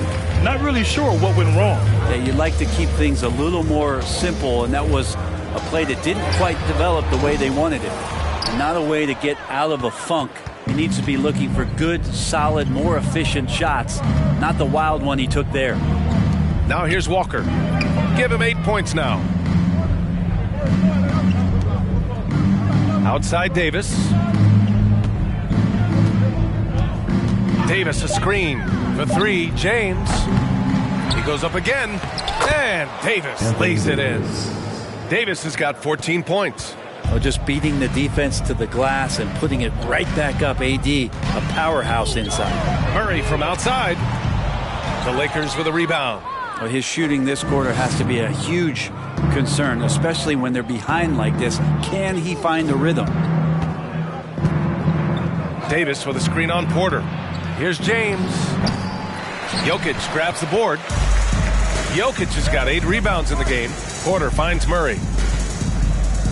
Not really sure what went wrong. Yeah, you'd like to keep things a little more simple, and that was a play that didn't quite develop the way they wanted it. And not a way to get out of a funk. He needs to be looking for good, solid, more efficient shots, not the wild one he took there. Now here's Walker. Give him 8 points now. Outside Davis. Davis a screen for 3. James. He goes up again. And Davis lays it in. Davis has got 14 points. Oh, just beating the defense to the glass and putting it right back up. AD, a powerhouse inside. Murray from outside. The Lakers with a rebound. Well, his shooting this quarter has to be a huge concern, especially when they're behind like this. Can he find the rhythm? Davis with a screen on Porter. Here's James. Jokic grabs the board. Jokic has got 8 rebounds in the game. Porter finds Murray.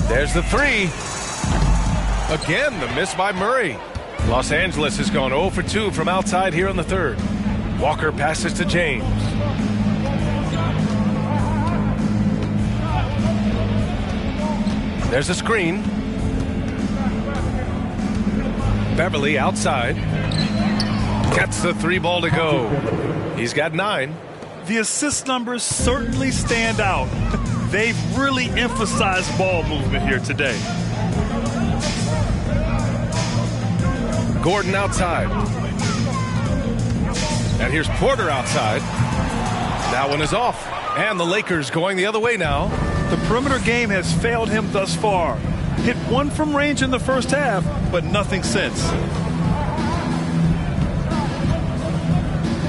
There's the 3. Again, the miss by Murray. Los Angeles has gone 0 for 2 from outside here in the third. Walker passes to James. There's a screen. Beverly outside. Gets the 3 ball to go. He's got 9. The assist numbers certainly stand out. They've really emphasized ball movement here today. Gordon outside. And here's Porter outside. That one is off. And the Lakers going the other way now. The perimeter game has failed him thus far. Hit 1 from range in the first half, but nothing since.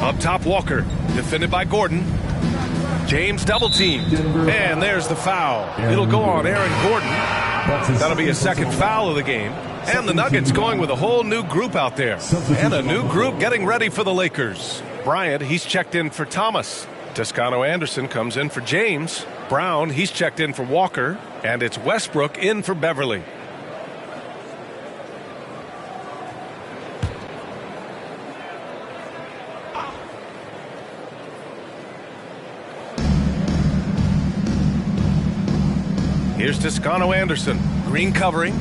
Up top, Walker. Defended by Gordon. James double teamed. And there's the foul. It'll go on Aaron Gordon. That'll be a second foul of the game. And the Nuggets going with a whole new group out there. And a new group getting ready for the Lakers. Bryant, he's checked in for Thomas. Toscano Anderson comes in for James. Brown, he's checked in for Walker. And it's Westbrook in for Beverly. Here's Toscano Anderson. Green covering.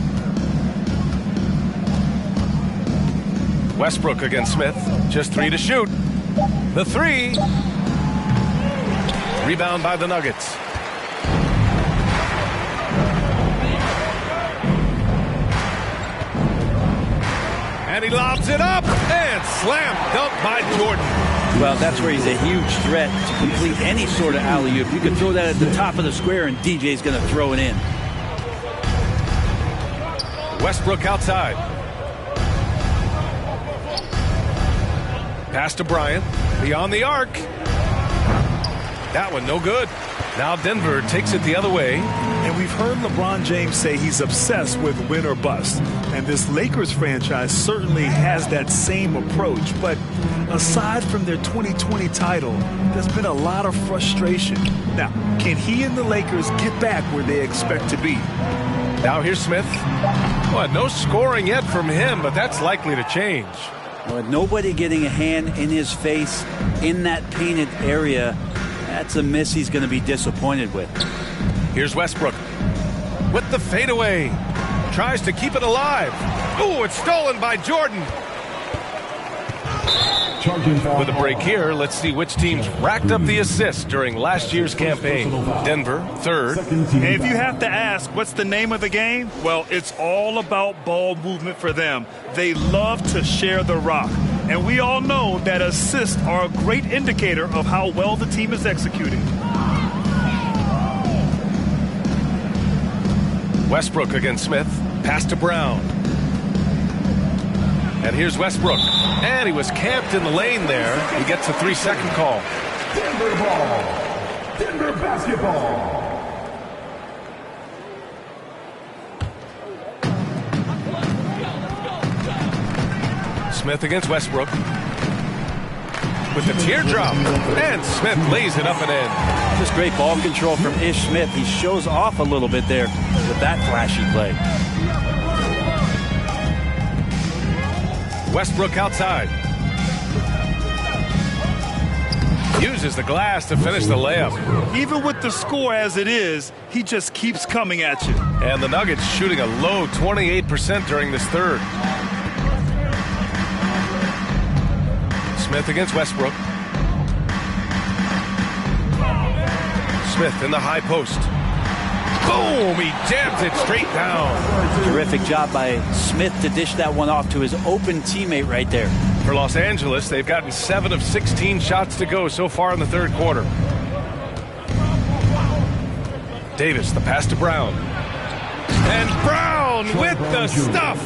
Westbrook against Smith. Just 3 to shoot. The 3. Rebound by the Nuggets. And he lobs it up. And slam dunk by Jordan. Well, that's where he's a huge threat to complete any sort of alley-oop. You can throw that at the top of the square, and DJ's going to throw it in. Westbrook outside. Pass to Bryant. Beyond the arc. That one no good. Now Denver takes it the other way. And we've heard LeBron James say he's obsessed with win or bust. And this Lakers franchise certainly has that same approach. But aside from their 2020 title, there's been a lot of frustration. Now, can he and the Lakers get back where they expect to be? Now here's Smith. Well, no scoring yet from him, but that's likely to change. With nobody getting a hand in his face in that painted area, that's a miss he's going to be disappointed with. Here's Westbrook with the fadeaway. Tries to keep it alive. Ooh, it's stolen by Jordan. With a break here, let's see which teams racked up the assists during last year's campaign. Denver, third. And if you have to ask, what's the name of the game? Well, it's all about ball movement for them. They love to share the rock. And we all know that assists are a great indicator of how well the team is executing. Westbrook against Smith. Pass to Brown. And here's Westbrook. And he was camped in the lane there. He gets a 3-second call. Denver ball. Denver basketball. Smith against Westbrook. With the teardrop. And Smith lays it up and in. Just great ball control from Ish Smith. He shows off a little bit there with that flashy play. Westbrook outside. Uses the glass to finish the layup. Even with the score as it is, he just keeps coming at you. And the Nuggets shooting a low 28% during this third. Smith against Westbrook. Smith in the high post. Boom! He jams it straight down. Terrific job by Smith to dish that one off to his open teammate right there. For Los Angeles, they've gotten 7 of 16 shots to go so far in the third quarter. Davis, the pass to Brown. And Brown with the stuff.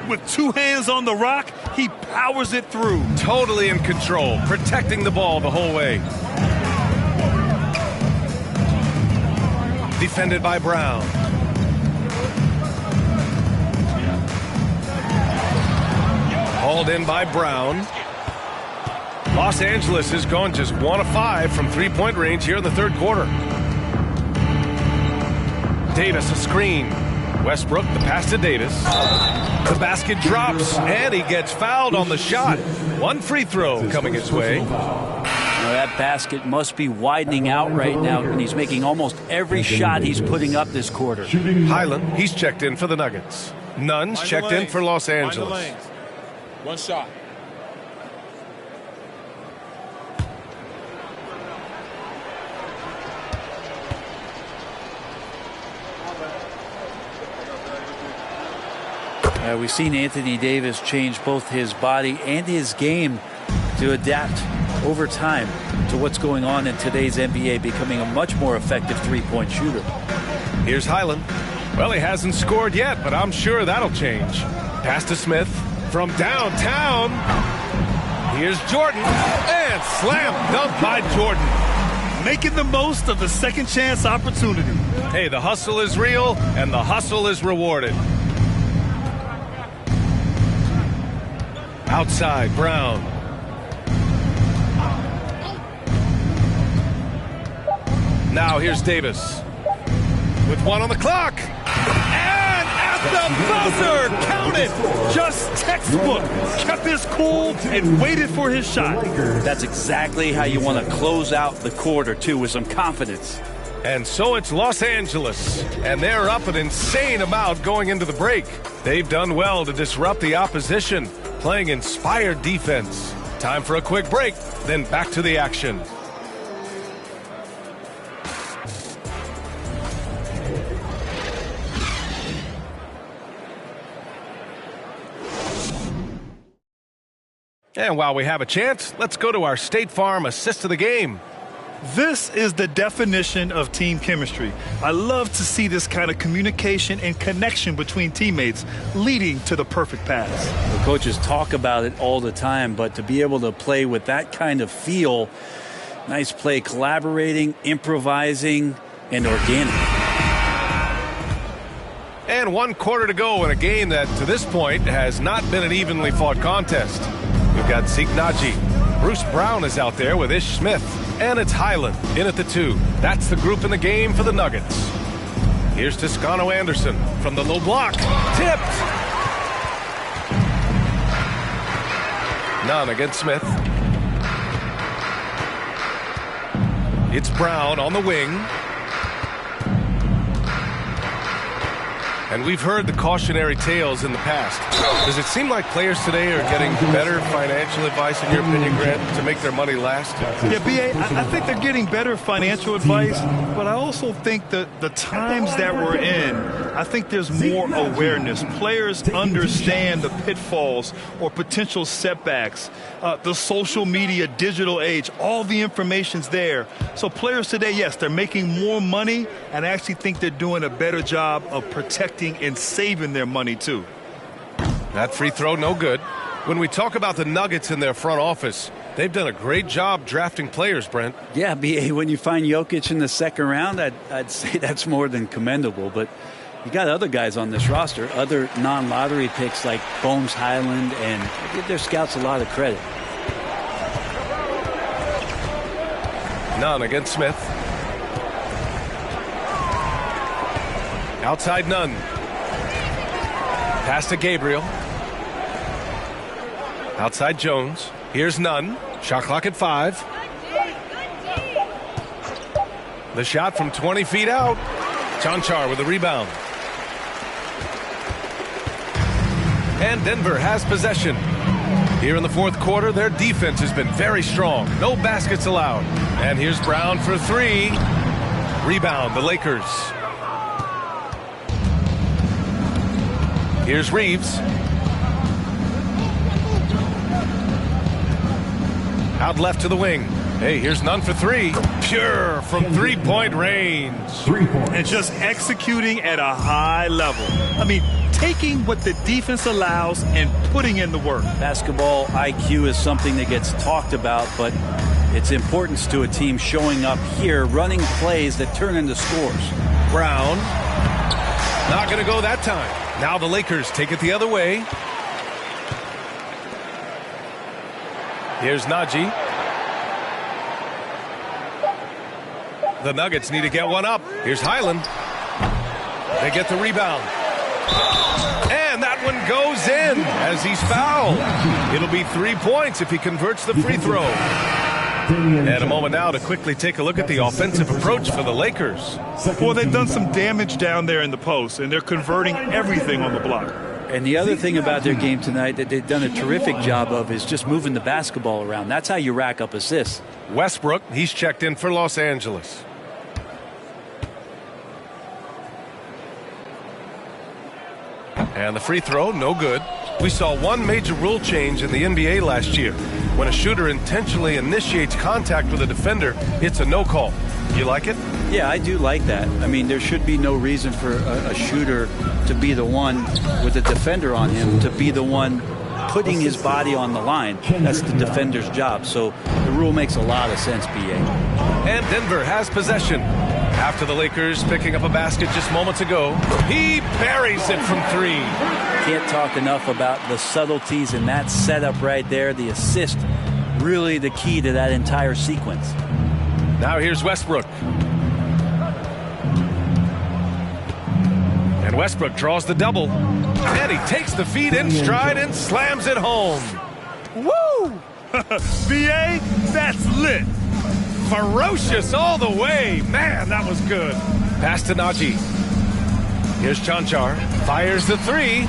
With 2 hands on the rock, he powers it through. Totally in control, protecting the ball the whole way. Defended by Brown. Hauled in by Brown. Los Angeles has gone just 1 of 5 from three-point range here in the third quarter. Davis, a screen. Westbrook, the pass to Davis. The basket drops, and he gets fouled on the shot. 1 free throw coming his way. That basket must be widening out right now, and he's making almost every shot he's putting up this quarter. Highland, he's checked in for the Nuggets. Nunn's checked in for Los Angeles. 1 shot. We've seen Anthony Davis change both his body and his game to adapt over time to what's going on in today's NBA, becoming a much more effective three-point shooter. Here's Highland. Well, he hasn't scored yet, but I'm sure that'll change. Pass to Smith from downtown. Here's Jordan, and slam dunk by Jordan. Making the most of the second chance opportunity. Hey, the hustle is real, and the hustle is rewarded. Outside, Brown. Now here's Davis. With 1 on the clock. And at the buzzer, count it. Just textbook. Kept his cool and waited for his shot. That's exactly how you want to close out the quarter, too, with some confidence. And so it's Los Angeles, and they're up an insane amount going into the break. They've done well to disrupt the opposition, playing inspired defense. Time for a quick break, then back to the action. And while we have a chance, let's go to our State Farm assist of the game. This is the definition of team chemistry. I love to see this kind of communication and connection between teammates leading to the perfect pass. The coaches talk about it all the time, but to be able to play with that kind of feel, nice play, collaborating, improvising, and organic. And 1 quarter to go in a game that, to this point, has not been an evenly fought contest. We've got Zeke Nnaji. Bruce Brown is out there with Ish Smith. And it's Highland in at the 2. That's the group in the game for the Nuggets. Here's Toscano Anderson from the low block. Tipped. None against Smith. It's Brown on the wing. And we've heard the cautionary tales in the past. Does it seem like players today are getting better financial advice, in your opinion, Grant, to make their money last? Yeah, B.A., I think they're getting better financial advice, but I also think that the times that we're in, I think there's more awareness. Players understand the pitfalls or potential setbacks, the social media, digital age, all the information's there. So players today, yes, they're making more money, and I actually think they're doing a better job of protecting and saving their money too. That free throw, no good. When we talk about the Nuggets in their front office, they've done a great job drafting players, Brent. Yeah, B.A., when you find Jokic in the second round, I'd say that's more than commendable. But you got other guys on this roster, other non-lottery picks like Bones Highland, and I give their scouts a lot of credit. None against Smith. Outside Nunn. Pass to Gabriel. Outside Jones. Here's Nunn. Shot clock at 5. The shot from 20 feet out. Chanchar with the rebound. And Denver has possession. Here in the fourth quarter, their defense has been very strong. No baskets allowed. And here's Brown for 3. Rebound, the Lakers. Here's Reeves. Out left to the wing. Hey, here's Nunn for 3. Pure from three-point range. 3 points. And just executing at a high level. I mean, taking what the defense allows and putting in the work. Basketball IQ is something that gets talked about, but its importance to a team showing up here, running plays that turn into scores. Brown. Not going to go that time. Now the Lakers take it the other way. Here's Nnaji. The Nuggets need to get one up. Here's Highland. They get the rebound. And that one goes in as he's fouled. It'll be 3 points if he converts the free throw. And a moment now to quickly take a look at the offensive approach for the Lakers. Well, they've done some damage down there in the post, and they're converting everything on the block. And the other thing about their game tonight that they've done a terrific job of is just moving the basketball around. That's how you rack up assists. Westbrook, he's checked in for Los Angeles. And the free throw, no good. We saw one major rule change in the NBA last year. When a shooter intentionally initiates contact with a defender, it's a no call. You like it? Yeah, I do like that. I mean, there should be no reason for a shooter to be the one with a defender on him, to be the one putting his body on the line. That's the defender's job. So the rule makes a lot of sense, B.A. And Denver has possession. After the Lakers picking up a basket just moments ago, he buries it from 3. Can't talk enough about the subtleties in that setup right there. The assist, really the key to that entire sequence. Now here's Westbrook. And Westbrook draws the double. And he takes the feed in stride and slams it home. Woo! B.A., that's lit. Ferocious all the way. Man, that was good. Pass to Nnaji. Here's Chanchar. Fires the 3.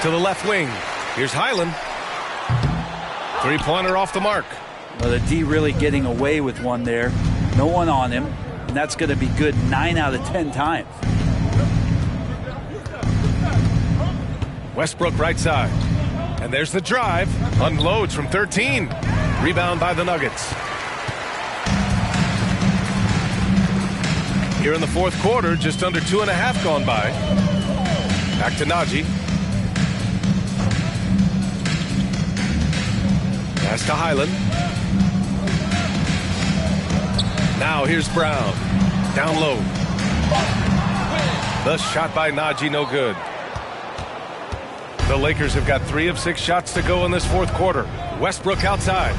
To the left wing. Here's Highland. Three-pointer off the mark. Well, the D really getting away with one there. No one on him. And that's going to be good 9 out of 10 times. Westbrook right side. And there's the drive. Unloads from 13. Rebound by the Nuggets. Here in the fourth quarter, just under 2.5 gone by. Back to Najee. Pass to Highland. Now here's Brown. Down low. The shot by Najee, no good. The Lakers have got 3 of 6 shots to go in this fourth quarter. Westbrook outside.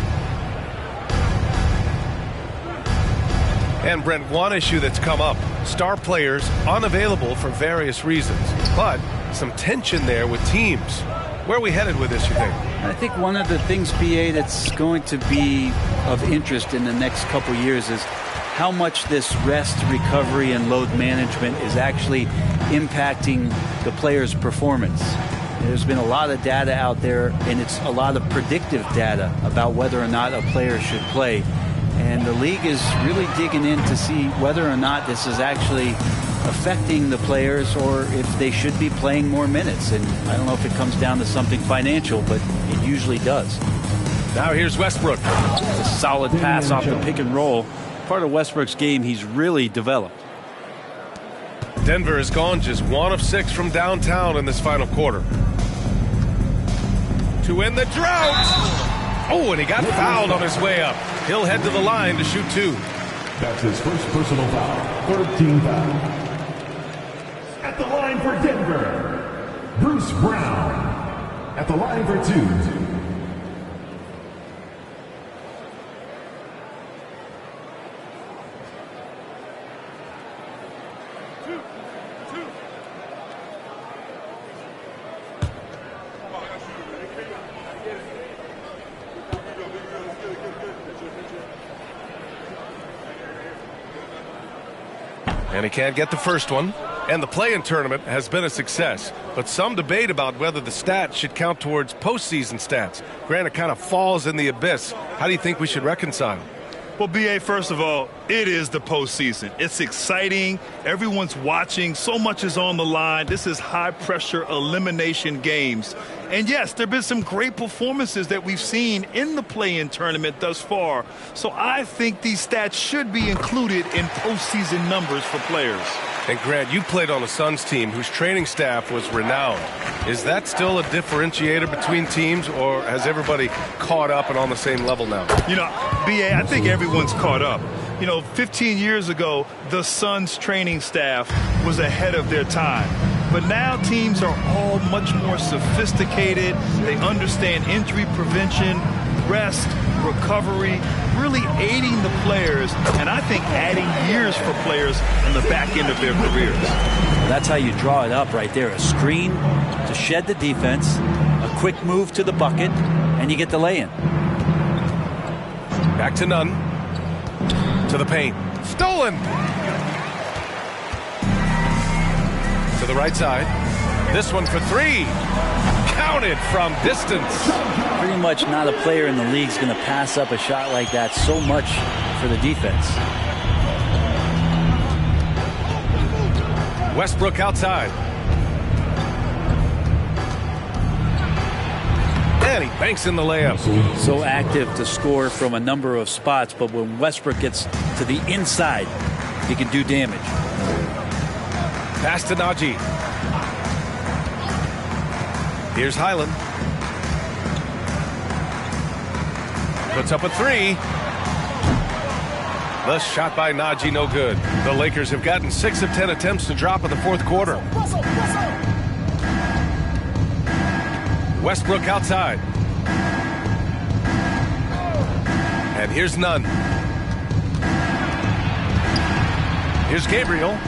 And Brent, one issue that's come up, star players unavailable for various reasons, but some tension there with teams. Where are we headed with this, you think? I think one of the things, BA, that's going to be of interest in the next couple years is how much this rest, recovery, and load management is actually impacting the player's performance. There's been a lot of data out there, and it's a lot of predictive data about whether or not a player should play. And the league is really digging in to see whether or not this is actually affecting the players or if they should be playing more minutes. And I don't know if it comes down to something financial, but it usually does. Now here's Westbrook. A solid pass off the pick and roll. Part of Westbrook's game he's really developed. Denver has gone just 1 of 6 from downtown in this final quarter. To win the drought! Oh, and he got fouled on his way up. He'll head to the line to shoot 2. That's his first personal foul. 3rd team foul. At the line for Denver, Bruce Brown. At the line for 2. And he can't get the first one. And the play-in tournament has been a success. But some debate about whether the stats should count towards postseason stats. Grant, it kind of falls in the abyss. How do you think we should reconcile? Well, BA, first of all, it is the postseason. It's exciting. Everyone's watching. So much is on the line. This is high-pressure elimination games. And, yes, there have been some great performances that we've seen in the play-in tournament thus far. So I think these stats should be included in postseason numbers for players. And, Grant, you played on a Suns team whose training staff was renowned. Is that still a differentiator between teams, or has everybody caught up and on the same level now? You know, BA, I think everyone's caught up. You know, 15 years ago, the Suns training staff was ahead of their time. But now teams are all much more sophisticated. They understand injury prevention, rest, recovery, really aiding the players, and I think adding years for players in the back end of their careers. Well, that's how you draw it up right there. A screen to shed the defense, a quick move to the bucket, and you get the lay-in. Back to Nunn. To the paint. Stolen! To the right side. This one for 3. Counted from distance. Pretty much not a player in the league is going to pass up a shot like that so much for the defense. Westbrook outside. And he banks in the layup. So active to score from a number of spots, but when Westbrook gets to the inside, he can do damage. Pass to Najee. Here's Highland. Puts up a 3. The shot by Najee, no good. The Lakers have gotten 6 of 10 attempts to drop in the fourth quarter. Westbrook outside. And here's Nunn. Here's Gabriel.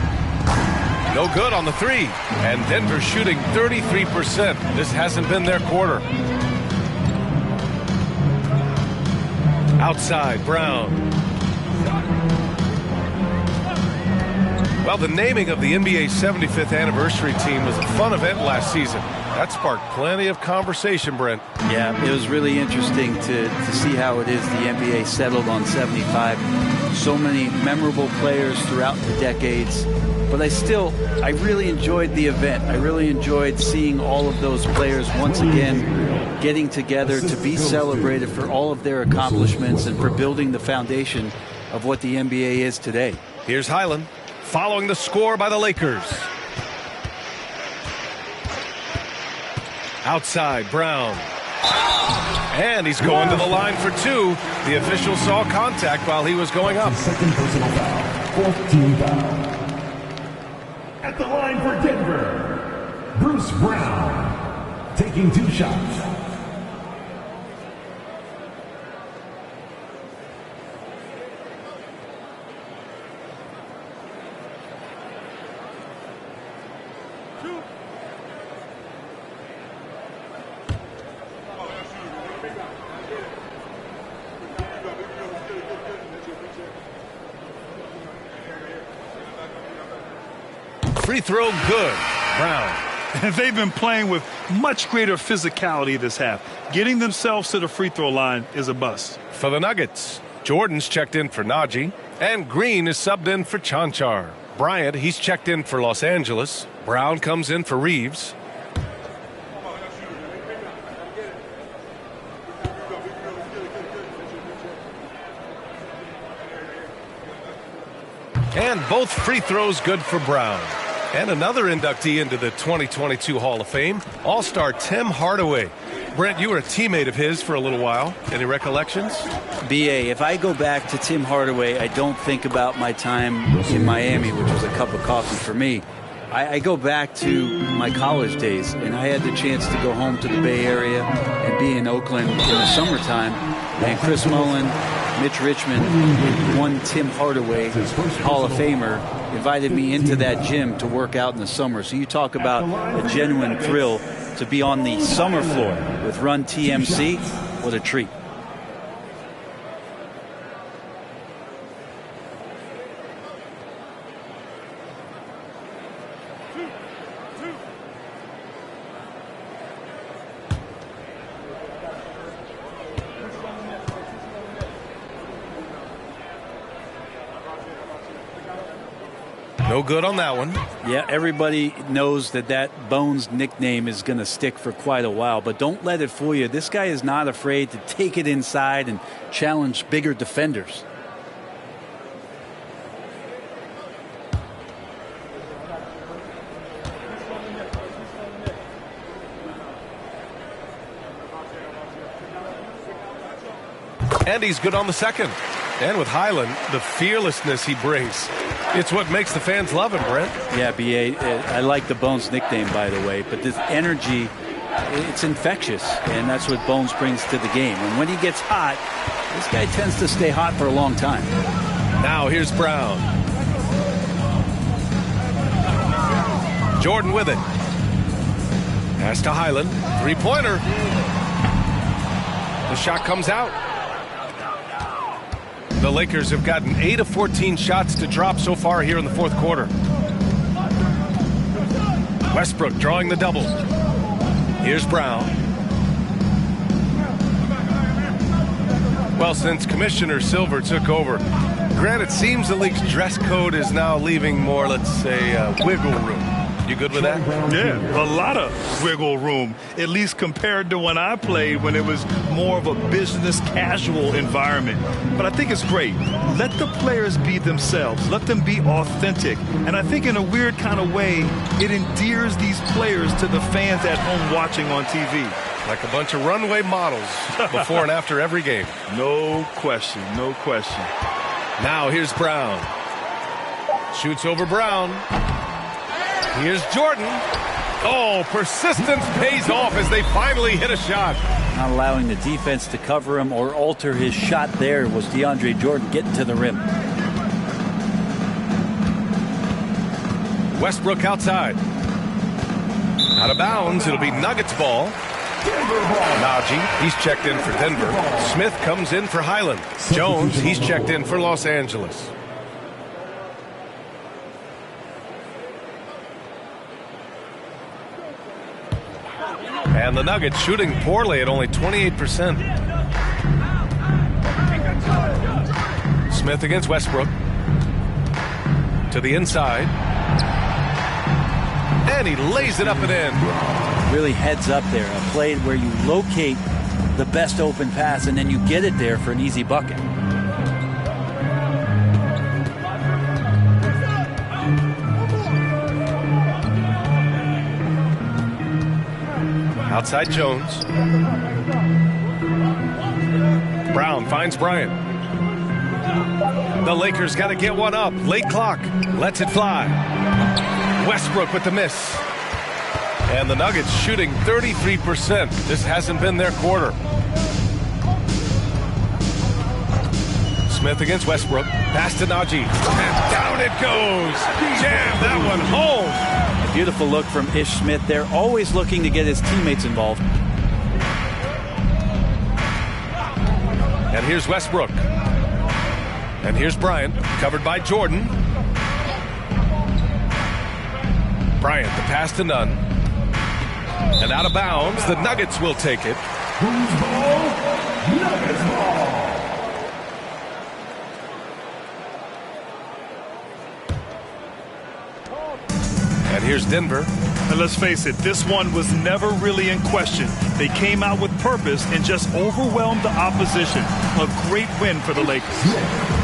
No good on the 3. And Denver shooting 33%. This hasn't been their quarter. Outside, Brown. Well, the naming of the NBA's 75th anniversary team was a fun event last season. That sparked plenty of conversation, Brent. Yeah, it was really interesting to see how it is the NBA settled on 75. So many memorable players throughout the decades. But I really enjoyed the event. I really enjoyed seeing all of those players once again getting together to be celebrated for all of their accomplishments and for building the foundation of what the NBA is today. Here's Highland. following the score by the Lakers. Outside, Brown. And he's going to the line for two. The official saw contact while he was going up. Second personal foul. Fourth team foul. At the line for Denver, Bruce Brown, taking 2 shots. Free throw good. Brown. And they've been playing with much greater physicality this half. Getting themselves to the free throw line is a bust. For the Nuggets, Jordan's checked in for Najee, and Green is subbed in for Chanchar. Bryant, he's checked in for Los Angeles. Brown comes in for Reeves. And both free throws good for Brown. And another inductee into the 2022 Hall of Fame, All-Star Tim Hardaway. Brent, you were a teammate of his for a little while. Any recollections? BA, if I go back to Tim Hardaway, I don't think about my time in Miami, which was a cup of coffee for me. I go back to my college days, and I had the chance to go home to the Bay Area and be in Oakland in the summertime. And Chris Mullin, Mitch Richmond, one Tim Hardaway Hall of Famer, invited me into that gym to work out in the summer. So you talk about a genuine thrill to be on the summer floor with Run TMC. What a treat. No good on that one. Yeah, everybody knows that Bones nickname is going to stick for quite a while, but don't let it fool you. This guy is not afraid to take it inside and challenge bigger defenders. And he's good on the second. And with Highland, the fearlessness he brings, it's what makes the fans love him, Brent. Yeah, B.A., I like the Bones nickname, by the way, but this energy, it's infectious, and that's what Bones brings to the game. And when he gets hot, this guy tends to stay hot for a long time. Now here's Brown. Jordan with it. Pass to Highland. Three-pointer. The shot comes out. The Lakers have gotten 8 of 14 shots to drop so far here in the fourth quarter. Westbrook drawing the double. Here's Brown. Well, since Commissioner Silver took over, Grant, it seems the league's dress code is now leaving more, let's say, wiggle room. You good with that? Yeah, a lot of wiggle room, at least compared to when I played, when it was more of a business casual environment. But I think it's great. Let the players be themselves. Let them be authentic. And I think in a weird kind of way, it endears these players to the fans at home watching on TV. Like a bunch of runway models before and after every game. No question, no question. Now here's Brown. Shoots over Brown. Here's Jordan. Oh, persistence pays off as they finally hit a shot. Not allowing the defense to cover him or alter his shot there was DeAndre Jordan getting to the rim. Westbrook outside. Out of bounds. It'll be Nuggets ball. Najee, he's checked in for Denver. Smith comes in for Highland. Jones, he's checked in for Los Angeles. And the Nuggets shooting poorly at only 28%. Smith against Westbrook. To the inside. And he lays it up and in. Really heads up there. A play where you locate the best open pass and then you get it there for an easy bucket. Outside Jones. Brown finds Bryant. The Lakers got to get one up. Late clock. Lets it fly. Westbrook with the miss. And the Nuggets shooting 33%. This hasn't been their quarter. Smith against Westbrook. Pass to Najee. And down it goes. Jam that one home. A beautiful look from Ish Smith. They're always looking to get his teammates involved. And here's Westbrook. And here's Bryant, covered by Jordan. Bryant, the pass to Nunn. And out of bounds, the Nuggets will take it. Who's ball? Nuggets ball. And here's Denver. And let's face it, this one was never really in question. They came out with purpose and just overwhelmed the opposition. A great win for the Lakers.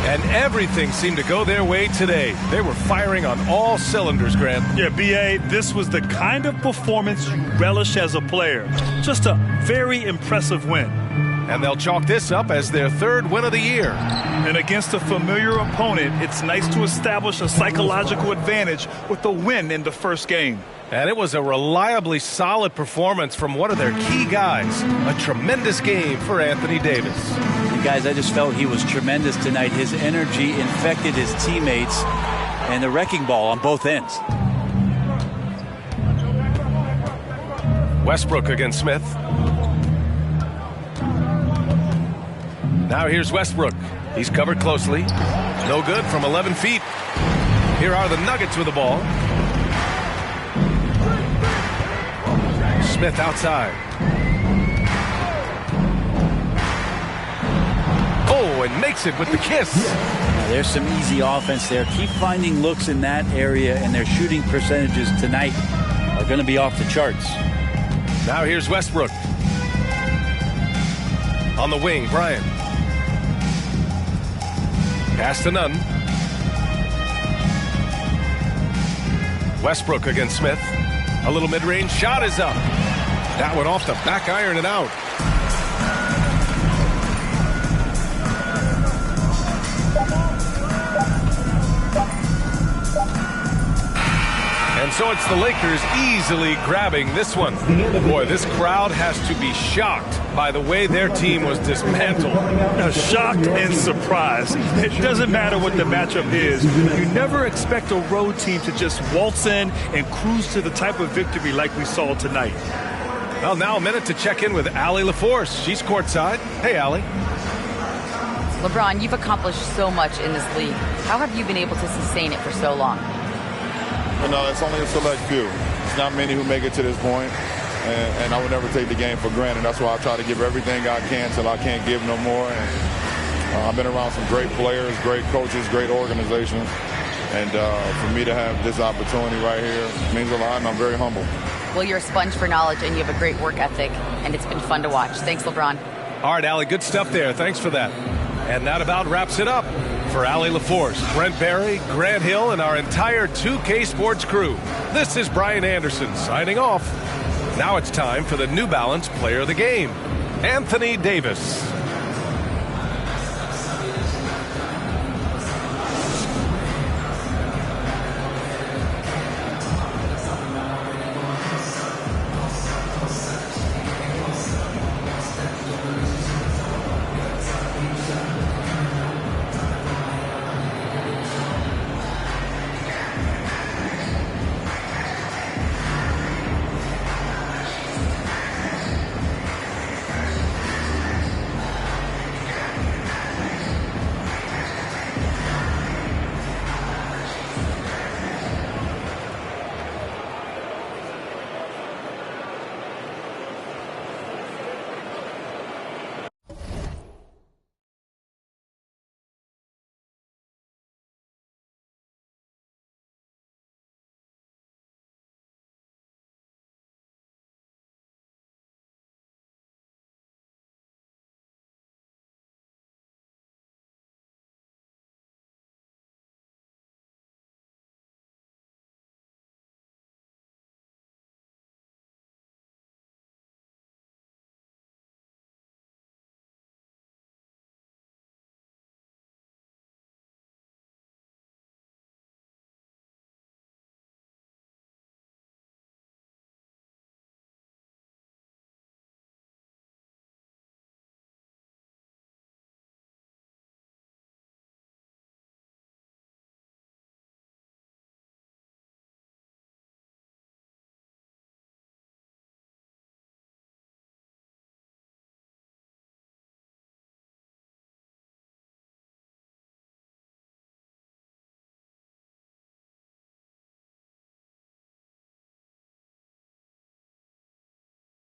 And everything seemed to go their way today. They were firing on all cylinders, Grant. Yeah, B.A., this was the kind of performance you relish as a player. Just a very impressive win. And they'll chalk this up as their third win of the year. And against a familiar opponent, it's nice to establish a psychological advantage with a win in the first game. And it was a reliably solid performance from one of their key guys. A tremendous game for Anthony Davis. And guys, I just felt he was tremendous tonight. His energy infected his teammates and the wrecking ball on both ends. Westbrook against Smith. Now here's Westbrook. He's covered closely. No good from 11 feet. Here are the Nuggets with the ball. Smith outside. Oh, and makes it with the kiss. Now, there's some easy offense there. Keep finding looks in that area, and their shooting percentages tonight are going to be off the charts. Now here's Westbrook. On the wing, Bryant. Pass to Nunn. Westbrook against Smith. A little mid-range shot is up. That one off the back iron and out. And so it's the Lakers easily grabbing this one. Boy, this crowd has to be shocked by the way their team was dismantled. Shocked and surprised. It doesn't matter what the matchup is. You never expect a road team to just waltz in and cruise to the type of victory like we saw tonight. Well, now a minute to check in with Allie LaForce. She's courtside. Hey, Allie. LeBron, you've accomplished so much in this league. How have you been able to sustain it for so long? You know, it's only a select few. It's not many who make it to this point, and I would never take the game for granted. That's why I try to give everything I can till I can't give no more. And I've been around some great players, great coaches, great organizations, and for me to have this opportunity right here means a lot, and I'm very humble. Well, you're a sponge for knowledge, and you have a great work ethic, and it's been fun to watch. Thanks, LeBron. All right, Allie, good stuff there. Thanks for that. And that about wraps it up. For Allie LaForce, Brent Barry, Grant Hill, and our entire 2K Sports crew, this is Brian Anderson signing off. Now it's time for the New Balance Player of the Game, Anthony Davis.